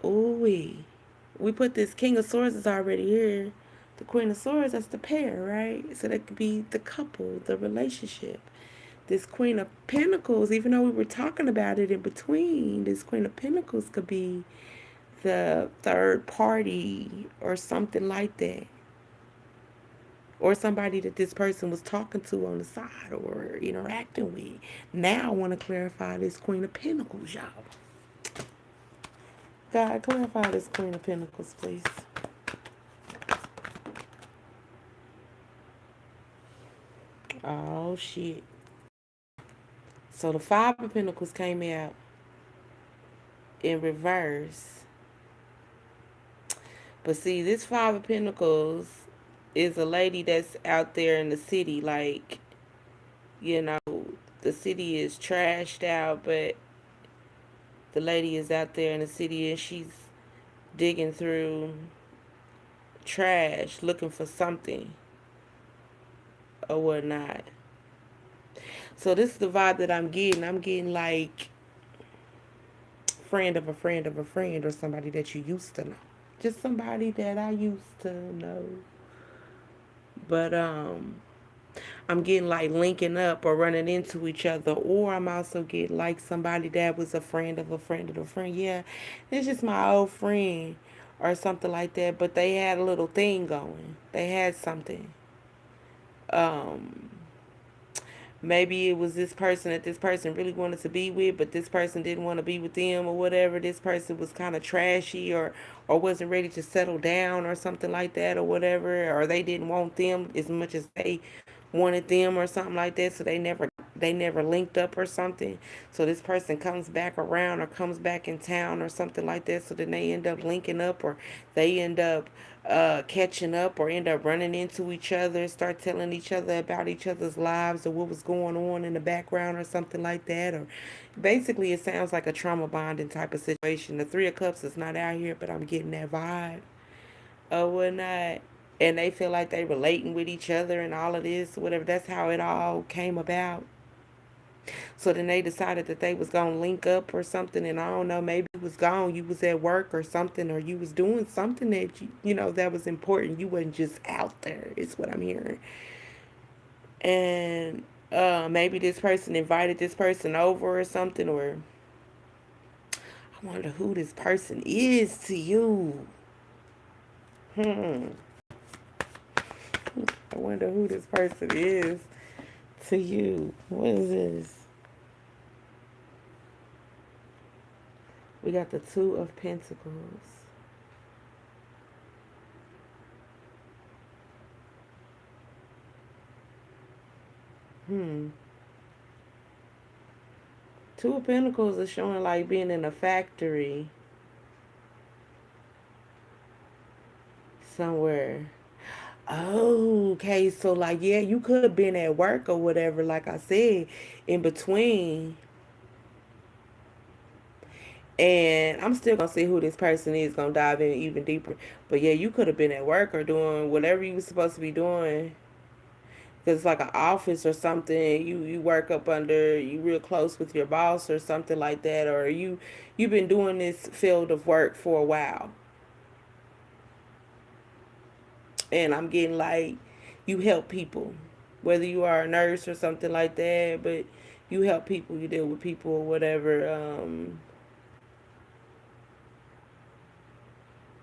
ooh, we put this King of Swords is already here. The Queen of Swords, that's the pair, right? So that could be the couple, the relationship. This Queen of Pentacles, even though we were talking about it in between, this Queen of Pentacles could be the third party or something like that. Or somebody that this person was talking to on the side or interacting with. Now I want to clarify this Queen of Pentacles, y'all. God, clarify this Queen of Pentacles, please. Oh, shit. So the Five of Pentacles came out in reverse. But see, this Five of Pentacles is a lady that's out there in the city. Like, the city is trashed out, but the lady is out there in the city and she's digging through trash looking for something or whatnot. So this is the vibe that I'm getting. I'm getting like friend of a friend of a friend, or somebody that you used to know. Just somebody that I used to know. But I'm getting like linking up or running into each other, or I'm also getting like somebody that was a friend of a friend of a friend. Yeah, it's just my old friend or something like that, but they had a little thing going. They had something. Um Maybe it was this person that this person really wanted to be with, but this person didn't want to be with them or whatever. This person was kind of trashy or wasn't ready to settle down or something like that or whatever, or they didn't want them as much as they wanted them or something like that, so they never linked up or something. So this person comes back around or comes back in town or something like that, so then they end up linking up, or they end up catching up, or end up running into each other, start telling each other about each other's lives or what was going on in the background or something like that. Or basically it sounds like a trauma bonding type of situation. The Three of Cups is not out here, but I'm getting that vibe or whatnot. And they feel like they relating with each other and all of this, whatever. That's how it all came about. So then they decided that they was gonna link up or something, and I don't know, maybe it was gone. You was at work or something, or you was doing something that that was important. You wasn't just out there. Is what I'm hearing. And maybe this person invited this person over or something, or I wonder who this person is to you. I wonder who this person is to you. What is this? We got the Two of Pentacles. Two of Pentacles is showing like being in a factory somewhere. Oh, okay. So like, yeah, you could have been at work or whatever, like I said, in between. And I'm still gonna see who this person is, gonna dive in even deeper. But yeah, you could have been at work or doing whatever you were supposed to be doing. Cause it's like an office or something. You work up under, you real close with your boss or something like that, or you've been doing this field of work for a while. And I'm getting like you help people, whether you are a nurse or something like that, but you help people, you deal with people or whatever.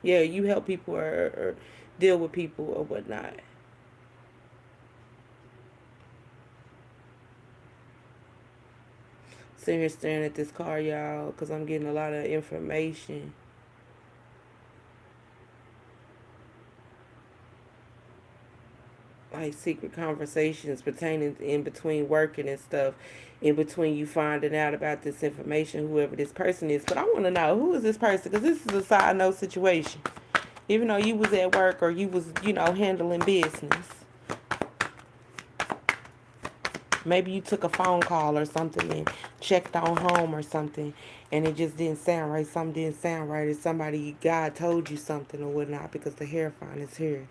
Yeah, you help people or deal with people or whatnot. Sitting here staring at this car, y'all, because I'm getting a lot of information. Like secret conversations pertaining in between working and stuff, in between you finding out about this information, whoever this person is. But I want to know, who is this person? Because this is a side note situation. Even though you was at work or you was, handling business. Maybe you took a phone call or something and checked on home or something, and it just didn't sound right. Something didn't sound right. Or somebody, God told you something or whatnot, because the Hierophant is here.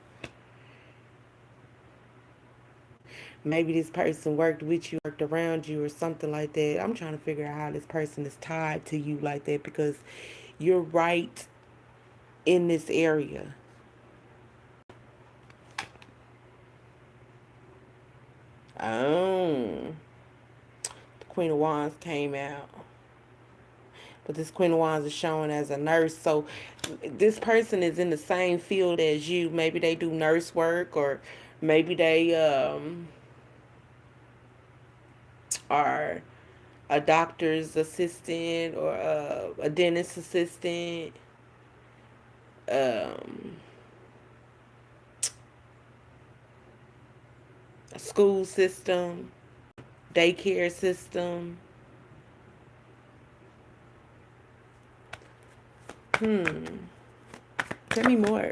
Maybe this person worked with you, worked around you, or something like that. I'm trying to figure out how this person is tied to you like that, because you're right in this area. Oh, the Queen of Wands came out. But this Queen of Wands is showing as a nurse. So this person is in the same field as you. Maybe they do nurse work, or maybe they are a doctor's assistant, or a dentist assistant, um, a school system, daycare system. Tell me more.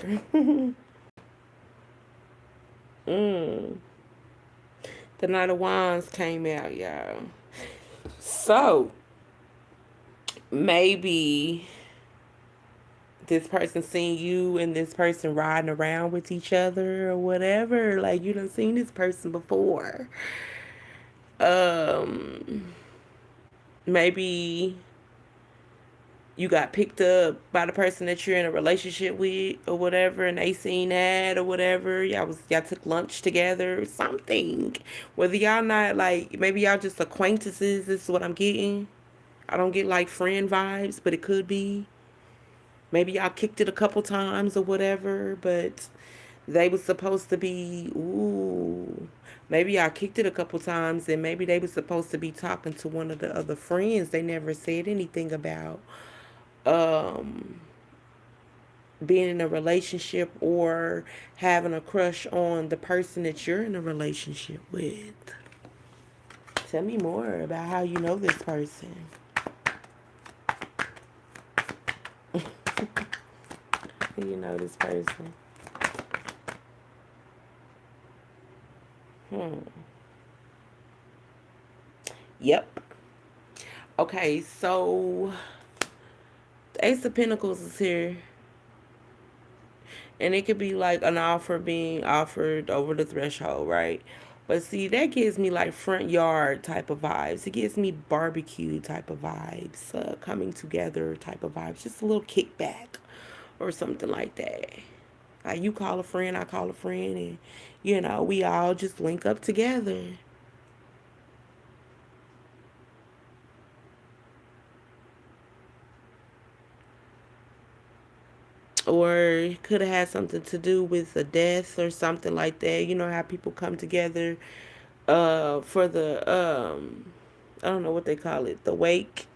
mm. The Knight of Wands came out, y'all. So maybe this person seen you and this person riding around with each other or whatever. Like, you done seen this person before. Um, Maybe you got picked up by the person that you're in a relationship with or whatever, and they seen that or whatever. Y'all took lunch together or something. Whether y'all not like, maybe y'all just acquaintances. This is what I'm getting. I don't get like friend vibes, but it could be. Maybe y'all kicked it a couple times or whatever, but they was supposed to be, ooh. Maybe y'all kicked it a couple times, and maybe they was supposed to be talking to one of the other friends. They never said anything about um being in a relationship or having a crush on the person that you're in a relationship with. Tell me more about how you know this person. You know this person. Yep. Okay, so the Ace of Pentacles is here. And it could be like an offer being offered over the threshold, right? But see, that gives me like front yard type of vibes. It gives me barbecue type of vibes, coming together type of vibes. Just a little kickback or something like that. Like you call a friend, I call a friend, and we all just link up together. Or it could have had something to do with a death or something like that. You know how people come together for the I don't know what they call it, the wake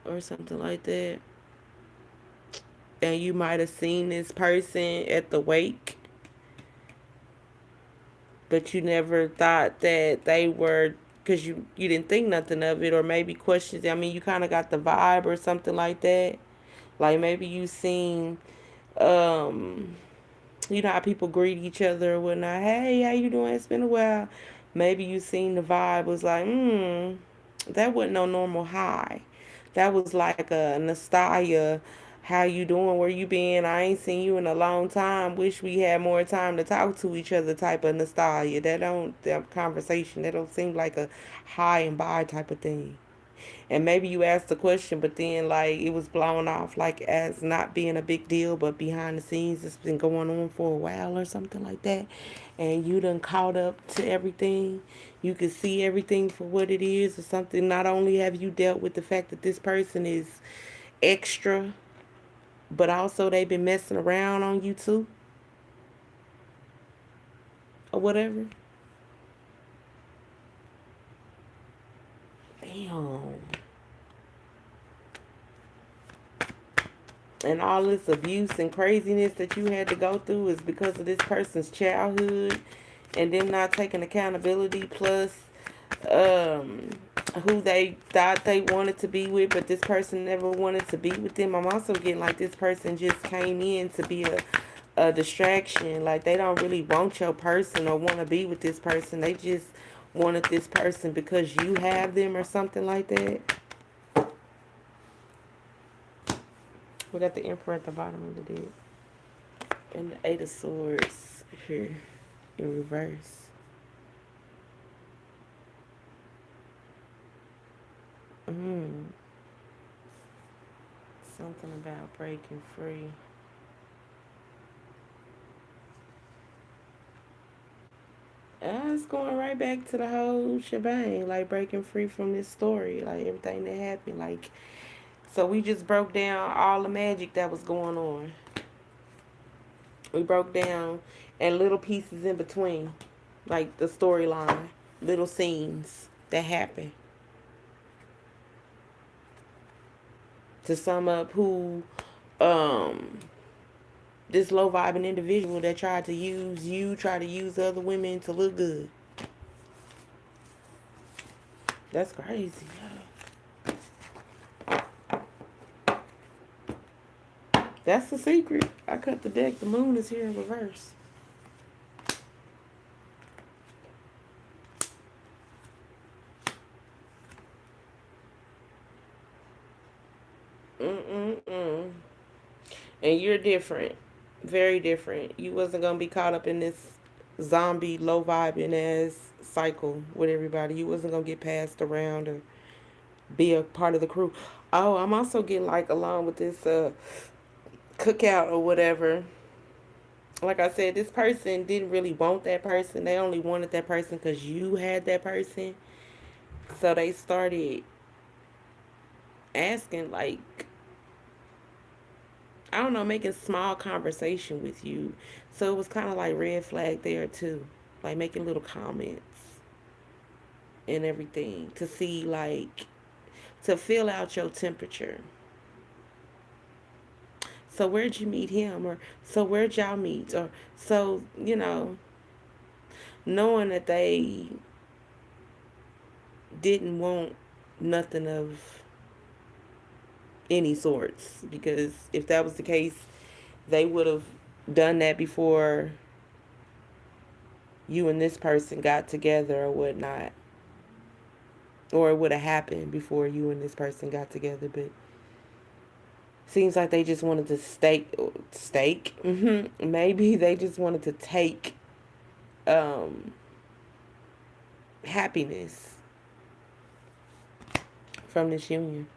or something like that. And you might have seen this person at the wake, but you never thought that they were, because you didn't think nothing of it, or maybe questions. I mean, you kind of got the vibe or something like that. Like maybe you seen, um, you know how people greet each other or whatnot. Hey, how you doing? It's been a while. Maybe you seen the vibe was like, that wasn't no normal high. That was like a nostalgia. How you doing? Where you been? I ain't seen you in a long time. Wish we had more time to talk to each other type of nostalgia. That conversation, that don't seem like a high and by type of thing. And maybe you asked the question, but then like it was blown off like as not being a big deal, but behind the scenes it's been going on for a while or something like that. And you done caught up to everything. You can see everything for what it is or something. Not only have you dealt with the fact that this person is extra, but also they've been messing around on you too, or whatever. Damn. And all this abuse and craziness that you had to go through is because of this person's childhood and them not taking accountability, plus um who they thought they wanted to be with, but this person never wanted to be with them. I'm also getting like this person just came in to be a distraction. Like they don't really want your person or want to be with this person. They just wanted this person because you have them or something like that. We got the Emperor at the bottom of the deck. And the Eight of Swords here in reverse. Something about breaking free. It's going right back to the whole shebang, like breaking free from this story, like everything that happened. Like, so we just broke down all the magic that was going on. We broke down and little pieces in between, like the storyline, little scenes that happen. To sum up, who um this low vibing individual that tried to use you, try to use other women to look good. That's crazy. That's the secret. I cut the deck. The moon is here in reverse. Mm-mm-mm. And you're different. Very different. You wasn't going to be caught up in this zombie, low vibing ass cycle with everybody. You wasn't going to get passed around or be a part of the crew. Oh, I'm also getting like along with this cookout or whatever. Like I said, this person didn't really want that person. They only wanted that person because you had that person. So they started asking, like, I don't know, making small conversation with you. So it was kind of like red flag there too. Like making little comments and everything to see, like, to feel out your temperature. So where'd you meet him? Or so where'd y'all meet? Or so, knowing that they didn't want nothing of any sorts. Because if that was the case, they would have done that before you and this person got together or whatnot. Or it would have happened before you and this person got together. But seems like they just wanted to stake. Maybe they just wanted to take um, happiness from this union.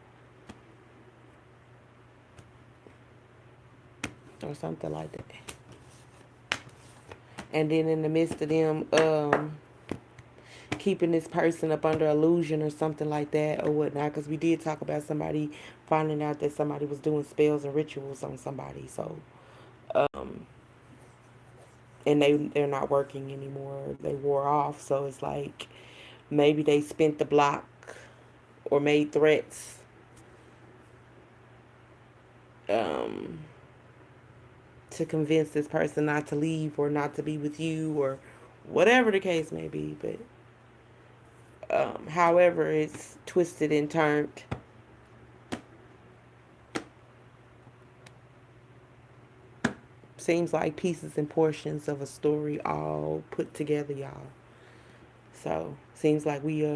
Or something like that. And then in the midst of them keeping this person up under illusion or something like that or whatnot, because we did talk about somebody finding out that somebody was doing spells and rituals on somebody. So, and they're not working anymore. They wore off. So it's like maybe they spent the block or made threats to convince this person not to leave or not to be with you or whatever the case may be. But however it's twisted and turned, seems like pieces and portions of a story all put together, y'all. So seems like we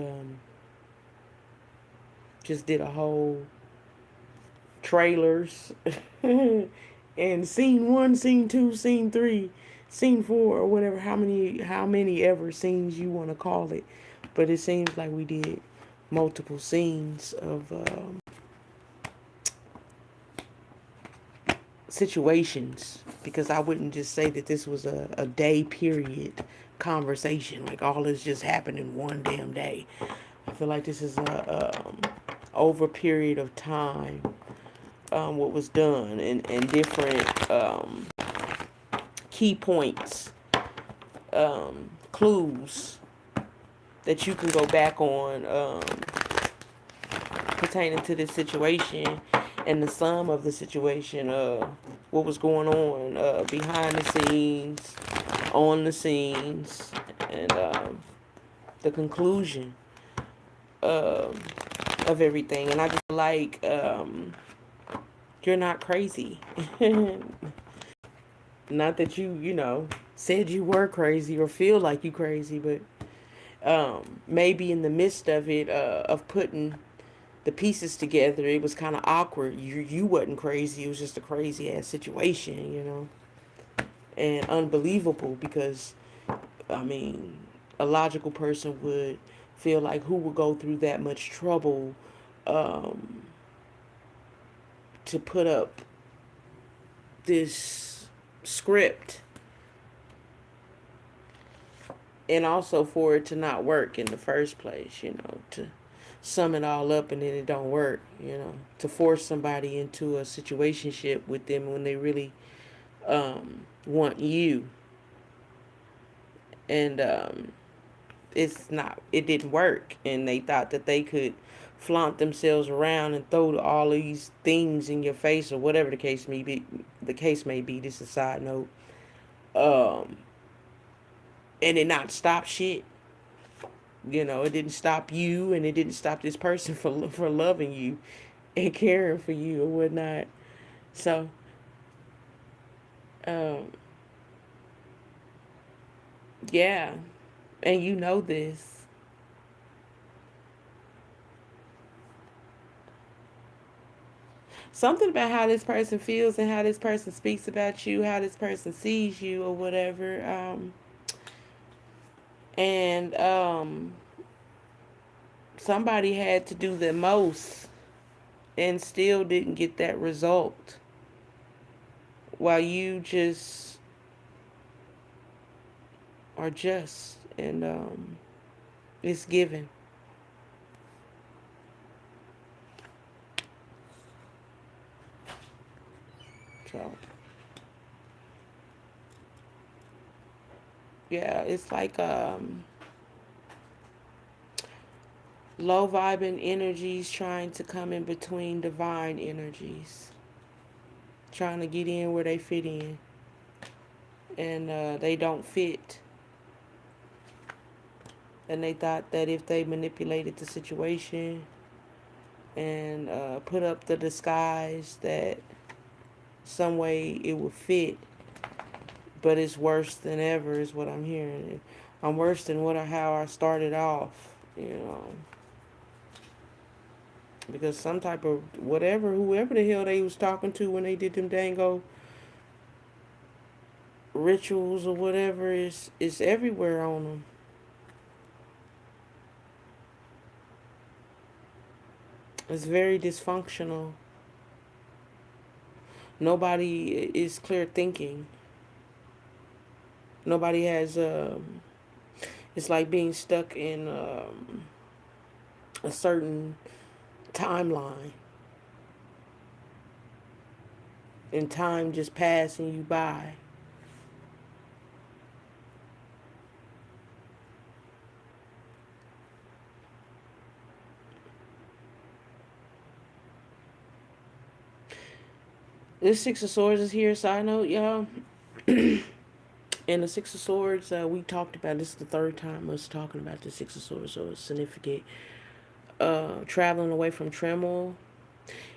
just did a whole trailers and scene 1, scene 2, scene 3, scene 4, or whatever, how many ever scenes you want to call it. But it seems like we did multiple scenes of situations, because I wouldn't just say that this was a day period conversation, like all this just happened in one damn day. I feel like this is a over period of time, what was done, and different key points, clues that you can go back on pertaining to this situation and the sum of the situation, what was going on behind the scenes, on the scenes, and the conclusion of everything. And I just like, you're not crazy. Not that you said you were crazy or feel like you crazy, but maybe in the midst of it, of putting the pieces together, it was kind of awkward. You wasn't crazy. It was just a crazy ass situation, and unbelievable, because I mean, a logical person would feel like, who would go through that much trouble to put up this script, and also for it to not work in the first place, to sum it all up and then it don't work, to force somebody into a situationship with them when they really want you. And it didn't work, and they thought that they could flaunt themselves around and throw all these things in your face or whatever the case may be. This is a side note. And it not stop shit. It didn't stop you, and it didn't stop this person for loving you and caring for you or whatnot. So, yeah, and this. Something about how this person feels and how this person speaks about you, how this person sees you or whatever. And somebody had to do the most and still didn't get that result, while you just are just, and it's given. So yeah, it's like low vibing energies trying to come in between divine energies, trying to get in where they fit in, and they don't fit. And they thought that if they manipulated the situation and put up the disguise, that some way it would fit. But it's worse than ever, is what I'm hearing. I'm worse than how I started off, because some type of whoever the hell they was talking to when they did them dango rituals or whatever is everywhere on them. It's very dysfunctional. Nobody is clear thinking. Nobody has it's like being stuck in a certain timeline, and time just passing you by. This Six of Swords is here, side note, y'all. And the Six of Swords, we talked about, this is the third time us talking about the Six of Swords, so it's significant. Traveling away from turmoil.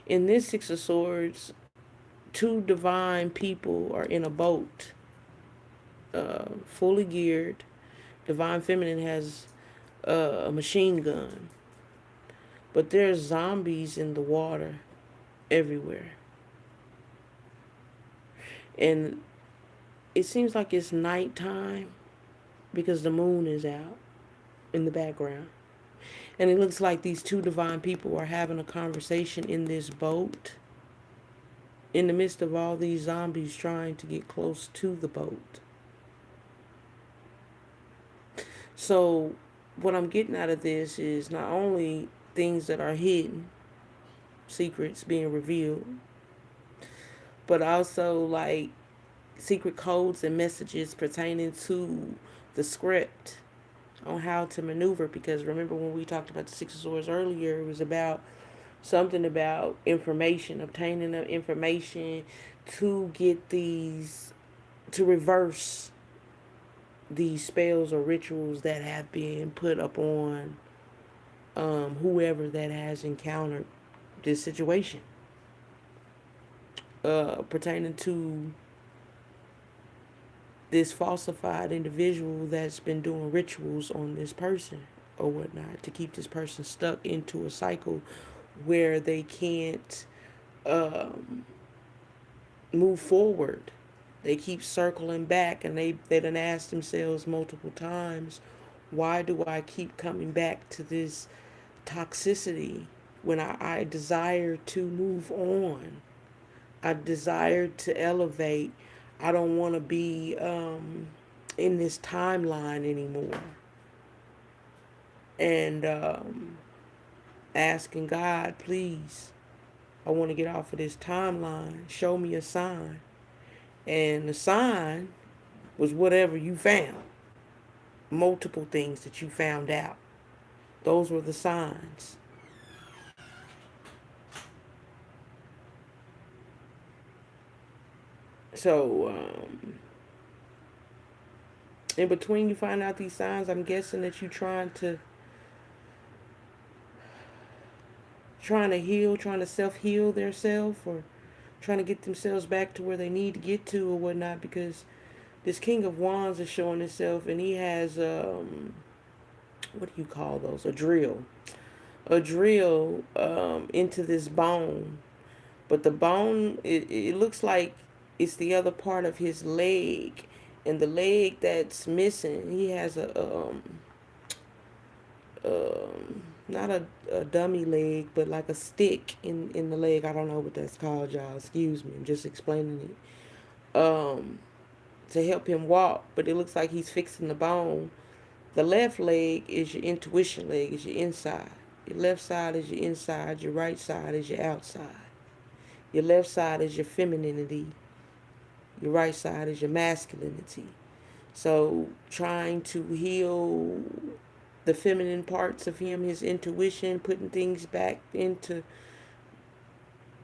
In this Six of Swords, two divine people are in a boat, fully geared. Divine Feminine has a machine gun, but there's zombies in the water everywhere. And it seems like it's nighttime because the moon is out in the background. And it looks like these two divine people are having a conversation in this boat in the midst of all these zombies trying to get close to the boat. So what I'm getting out of this is not only things that are hidden, secrets being revealed, but also like secret codes and messages pertaining to the script on how to maneuver. Because remember when we talked about the Six of Swords earlier, it was about something about information, obtaining the information to get these, to reverse these spells or rituals that have been put upon whoever that has encountered this situation, pertaining to this falsified individual that's been doing rituals on this person or whatnot to keep this person stuck into a cycle where they can't move forward. They keep circling back, and they done asked themselves multiple times, why do I keep coming back to this toxicity when I desire to move on? I desire to elevate. I don't want to be in this timeline anymore. And asking God, please, I want to get off of this timeline. Show me a sign. And the sign was whatever you found. Multiple things that you found out. Those were the signs. So, in between you find out these signs, I'm guessing that you're trying to heal, trying to self-heal themselves, or trying to get themselves back to where they need to get to or whatnot, because this King of Wands is showing himself, and he has, what do you call those? A drill into this bone. But the bone, it looks like it's the other part of his leg. And the leg that's missing, he has not a dummy leg, but like a stick in the leg. I don't know what that's called, y'all. Excuse me. I'm just explaining it. To help him walk. But it looks like he's fixing the bone. The left leg is your intuition leg, is your inside. Your left side is your inside. Your right side is your outside. Your left side is your femininity. Your right side is your masculinity. So trying to heal the feminine parts of him, his intuition, putting things back into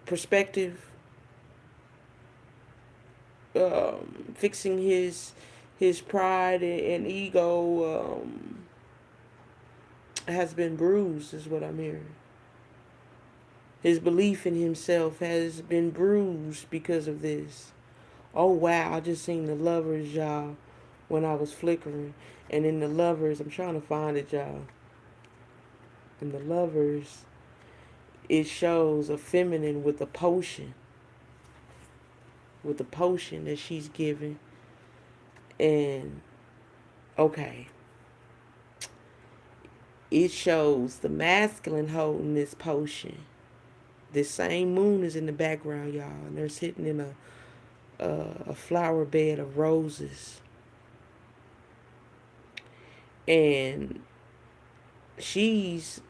perspective, fixing his pride and ego has been bruised, is what I'm hearing. His belief in himself has been bruised because of this. Oh, wow. I just seen the Lovers, y'all, when I was flickering. And in the Lovers, I'm trying to find it, y'all. In the Lovers, it shows a feminine with a potion. With the potion that she's giving. And, okay. It shows the masculine holding this potion. This same moon is in the background, y'all. And they're sitting in a flower bed of roses. And she's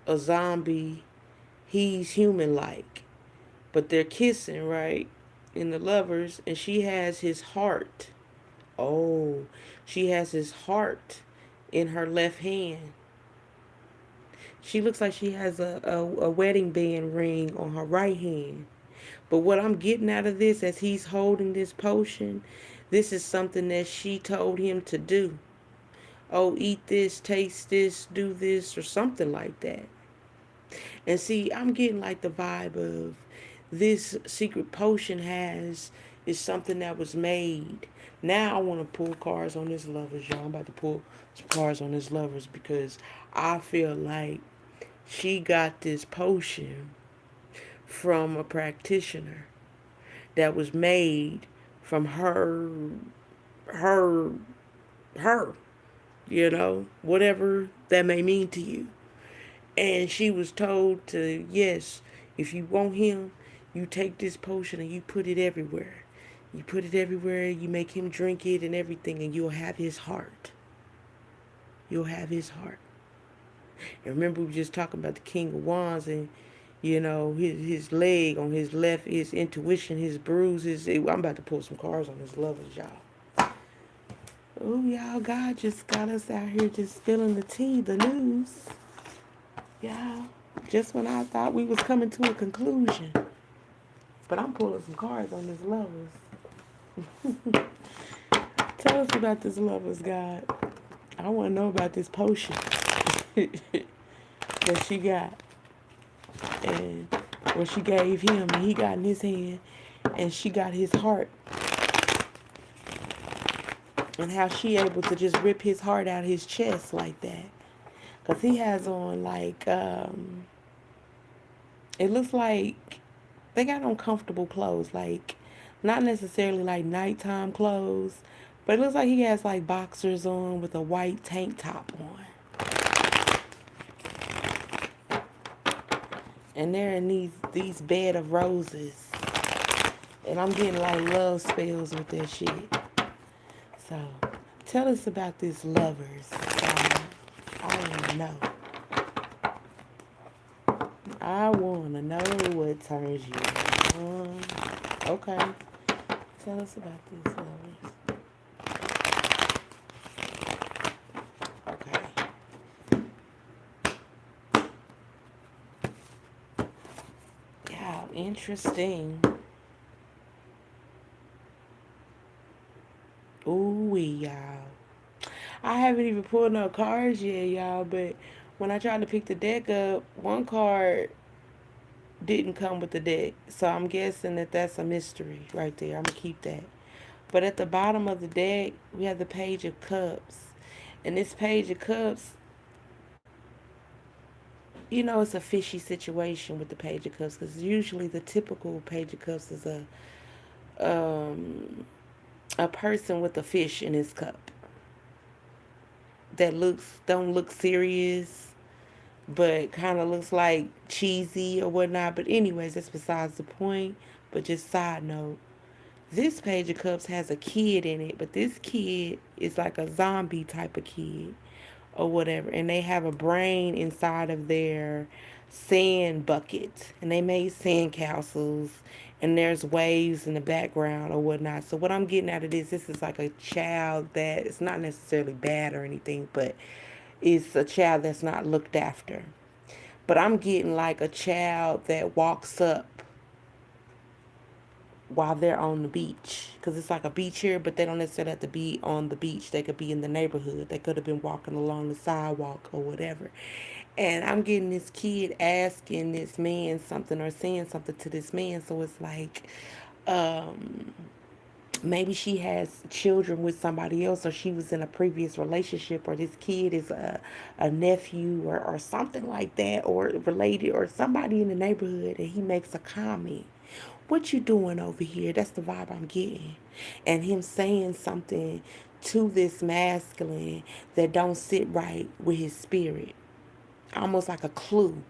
a zombie. He's human-like. But they're kissing, right? In the Lovers. And she has his heart. Oh, she has his heart in her left hand. She looks like she has a wedding band ring on her right hand. But what I'm getting out of this, as he's holding this potion, this is something that she told him to do. Oh, eat this, taste this, do this, or something like that. And see, I'm getting like the vibe of this secret potion is something that was made. Now I want to pull cards on this Lovers, y'all. I'm about to pull some cards on this Lovers because I feel like she got this potion from a practitioner that was made from her, you know, whatever that may mean to you. And she was told to, yes, if you want him, you take this potion and you put it everywhere. You put it everywhere, you make him drink it and everything, and you'll have his heart. You'll have his heart. And remember, we were just talking about the King of Wands and, you know, his leg on his left, his intuition, his bruises. I'm about to pull some cards on his Lovers, y'all. Oh, y'all, God just got us out here just spilling the tea, the news. Y'all, just when I thought we was coming to a conclusion. But I'm pulling some cards on this Lovers. Tell us about this Lovers, God. I want to know about this potion that she got. And what she gave him, and he got in his hand, and she got his heart. And how she able to just rip his heart out of his chest like that. Because he has on like, it looks like they got on comfortable clothes. Like, not necessarily like nighttime clothes. But it looks like he has like boxers on with a white tank top on. And they're in these bed of roses. And I'm getting like love spells with that shit. So tell us about this lovers. I want to know. I want to know what turns you on. Okay. Tell us about these lovers. Okay. Yeah, interesting. Ooh, y'all. I haven't even pulled no cards yet, y'all, but when I tried to pick the deck up, one card didn't come with the deck. So I'm guessing that that's a mystery right there. I'm going to keep that. But at the bottom of the deck, we have the Page of Cups. And this Page of Cups, you know, it's a fishy situation with the Page of Cups because usually the typical Page of Cups is um, a person with a fish in his cup that don't look serious, but kind of looks like cheesy or whatnot. But anyways, that's besides the point. But just side note, this Page of Cups has a kid in it, but this kid is like a zombie type of kid or whatever, and they have a brain inside of their sand bucket, and they made sand castles, and there's waves in the background or whatnot. So what I'm getting out of this is like a child that it's not necessarily bad or anything, but it's a child that's not looked after. But I'm getting like a child that walks up while they're on the beach, because it's like a beach here, but they don't necessarily have to be on the beach. They could be in the neighborhood. They could have been walking along the sidewalk or whatever. And I'm getting this kid asking this man something or saying something to this man. So it's like, um, maybe she has children with somebody else, or she was in a previous relationship, or this kid is a nephew or something like that, or related, or somebody in the neighborhood, and he makes a comment. What you doing over here? That's the vibe I'm getting. And him saying something to this masculine that don't sit right with his spirit. Almost like a clue.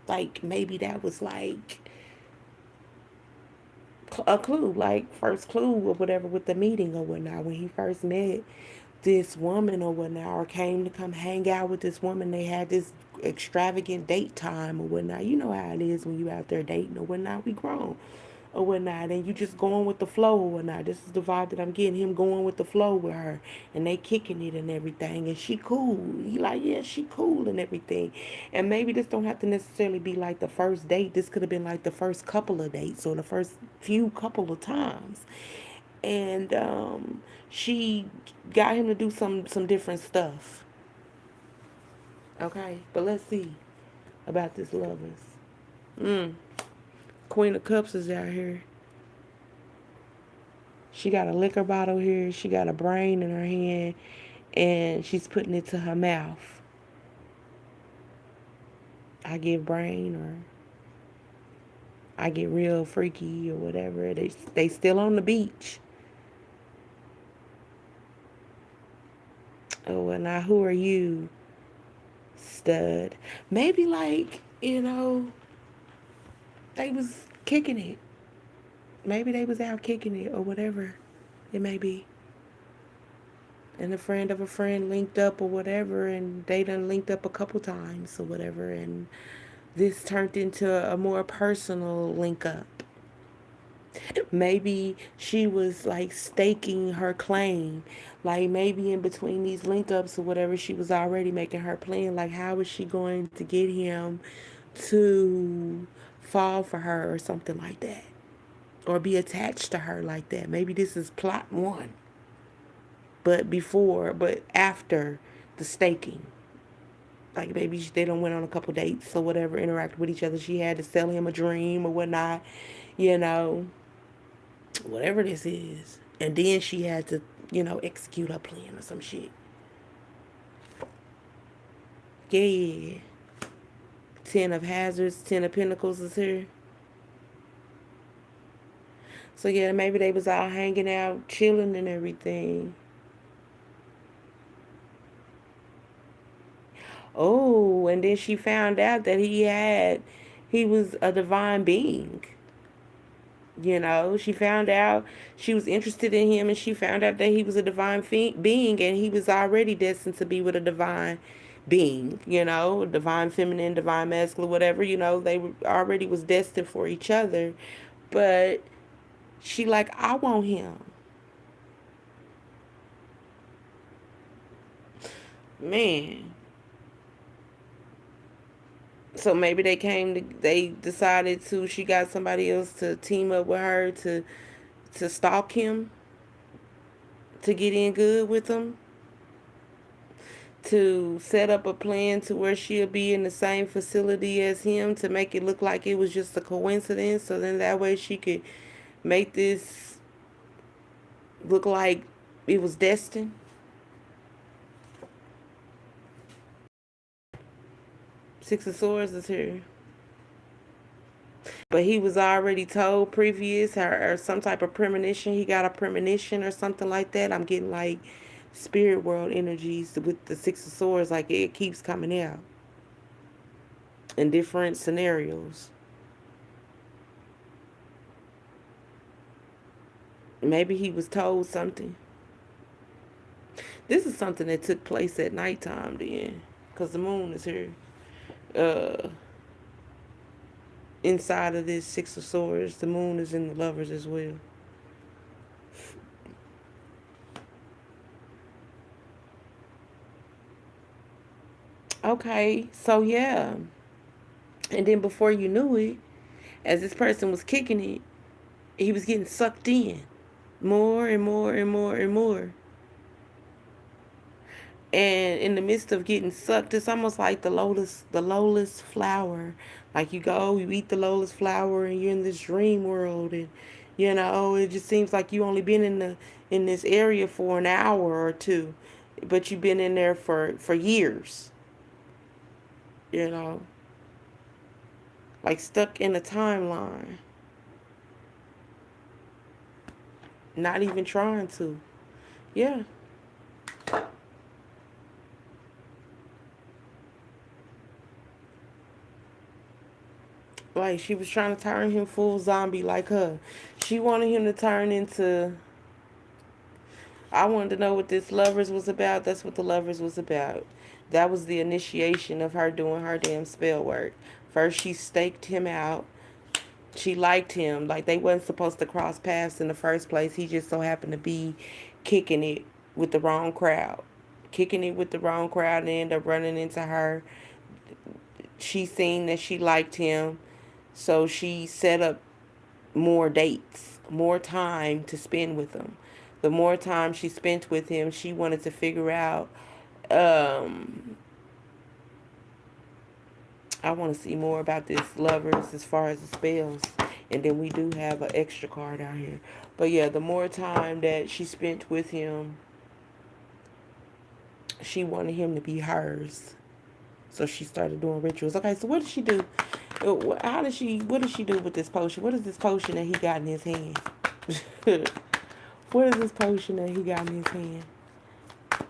Like maybe that was like a clue, like first clue or whatever with the meeting or whatnot. When he first met this woman or whatnot, or came to come hang out with this woman, they had this extravagant date time or whatnot. You know how it is when you out there dating or whatnot. We grown or whatnot, and you just going with the flow or whatnot. This is the vibe that I'm getting. Him going with the flow with her, and they kicking it and everything, and she cool. He like, yeah, she cool and everything. And maybe this don't have to necessarily be like the first date. This could have been like the first couple of dates or the first few couple of times. And she got him to do some different stuff. Okay, but let's see about this lovers. Mm. Queen of Cups is out here. She got a liquor bottle here. She got a brain in her hand, and she's putting it to her mouth. I get brain, or I get real freaky, or whatever. They still on the beach. Oh, well, now who are you, stud? Maybe like they was kicking it. Maybe they was out kicking it or whatever it may be. And a friend of a friend linked up or whatever, and they done linked up a couple times or whatever, and this turned into a more personal link up. Maybe she was like staking her claim. Like maybe in between these link ups or whatever, she was already making her plan. Like, how is she going to get him to fall for her or something like that? Or be attached to her like that. Maybe this is plot one. But after the staking. Like maybe they don't went on a couple dates or whatever, interacted with each other. She had to sell him a dream or whatnot, you know, whatever this is. And then she had to, execute her plan or some shit. Yeah. Ten of Hazards, Ten of Pentacles is here. So yeah, maybe they was all hanging out, chilling and everything. Oh, and then she found out that he was a divine being. You know, she found out she was interested in him, and she found out that he was a divine being, and he was already destined to be with a divine being, you know, divine feminine, divine masculine, whatever, you know, they already was destined for each other. But she like, I want him. Man. So maybe they decided to, she got somebody else to team up with her to stalk him, to get in good with him, to set up a plan to where she'll be in the same facility as him, to make it look like it was just a coincidence. So then that way she could make this look like it was destined. Six of Swords is here. But he was already told previous, or some type of premonition. He got a premonition or something like that. I'm getting like spirit world energies with the Six of Swords. Like it keeps coming out in different scenarios. Maybe he was told something. This is something that took place at nighttime then. Because the moon is here. Uh, Inside of this Six of Swords, the moon is in the Lovers as well. Okay, so yeah. And then before you knew it, as this person was kicking it, he was getting sucked in more and more and more and more. And in the midst of getting sucked, it's almost like the lotus flower. Like you go, you eat the lotus flower, and you're in this dream world, and you know it just seems like you only been in this area for an hour or two, but you've been in there for years. You know, like stuck in a timeline, not even trying to. Yeah. Like she was trying to turn him full zombie like her. She wanted him to turn into. I wanted to know what this Lovers was about. That's what the Lovers was about. That was the initiation of her doing her damn spell work. First she staked him out. She liked him. Like they wasn't supposed to cross paths in the first place. He just so happened to be kicking it with the wrong crowd. Kicking it with the wrong crowd and ended up running into her. She seen that she liked him. So she set up more dates, more time to spend with him. The more time she spent with him, she wanted to figure out, um, I want to see more about this Lovers as far as the spells. And then we do have an extra card out here. But yeah, the more time that she spent with him, she wanted him to be hers. So she started doing rituals. Okay, so what did she do? What did she do with this potion? What is this potion that he got in his hand? What is this potion that he got in his hand?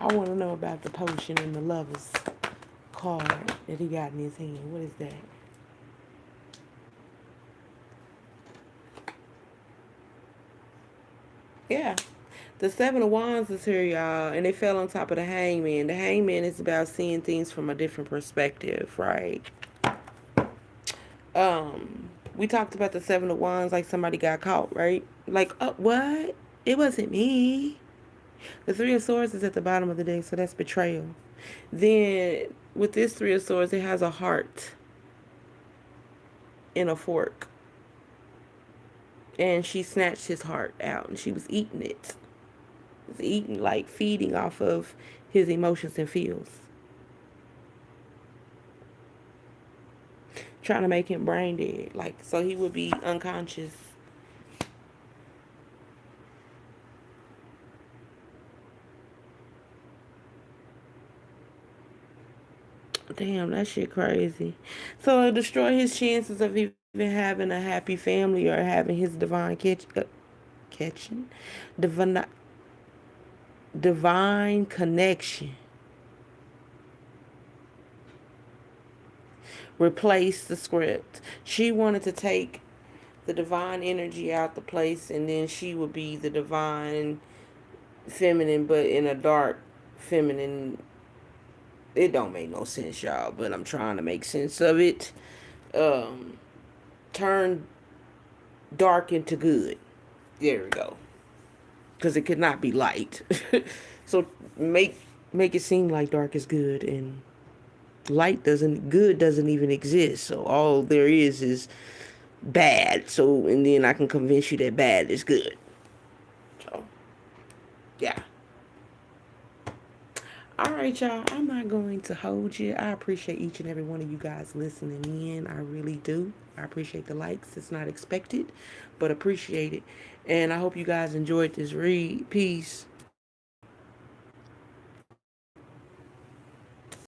I want to know about the potion and the Lovers card that he got in his hand. What is that? Yeah. The Seven of Wands is here, y'all, and it fell on top of the Hangman. The Hangman is about seeing things from a different perspective, right? We talked about the Seven of Wands like somebody got caught, right? Like, what? It wasn't me. The Three of Swords is at the bottom of the deck, so that's betrayal. Then with this Three of Swords, it has a heart in a fork. And she snatched his heart out and she was eating it. Was eating, like feeding off of his emotions and feels. Trying to make him brain dead. Like so he would be unconscious. Damn, that shit crazy. So it destroy his chances of even having a happy family or having his catching divine divine connection. Replace the script. She wanted to take the divine energy out the place, and then she would be the divine feminine, but in a dark feminine. It don't make no sense, y'all, but I'm trying to make sense of it. Um, turn dark into good. There we go. Because it could not be light. So make it seem like dark is good, and good doesn't even exist. So all there is bad. So, and then I can convince you that bad is good. So, yeah. All right, y'all. I'm not going to hold you. I appreciate each and every one of you guys listening in. I really do. I appreciate the likes. It's not expected, but appreciate it. And I hope you guys enjoyed this read. Peace.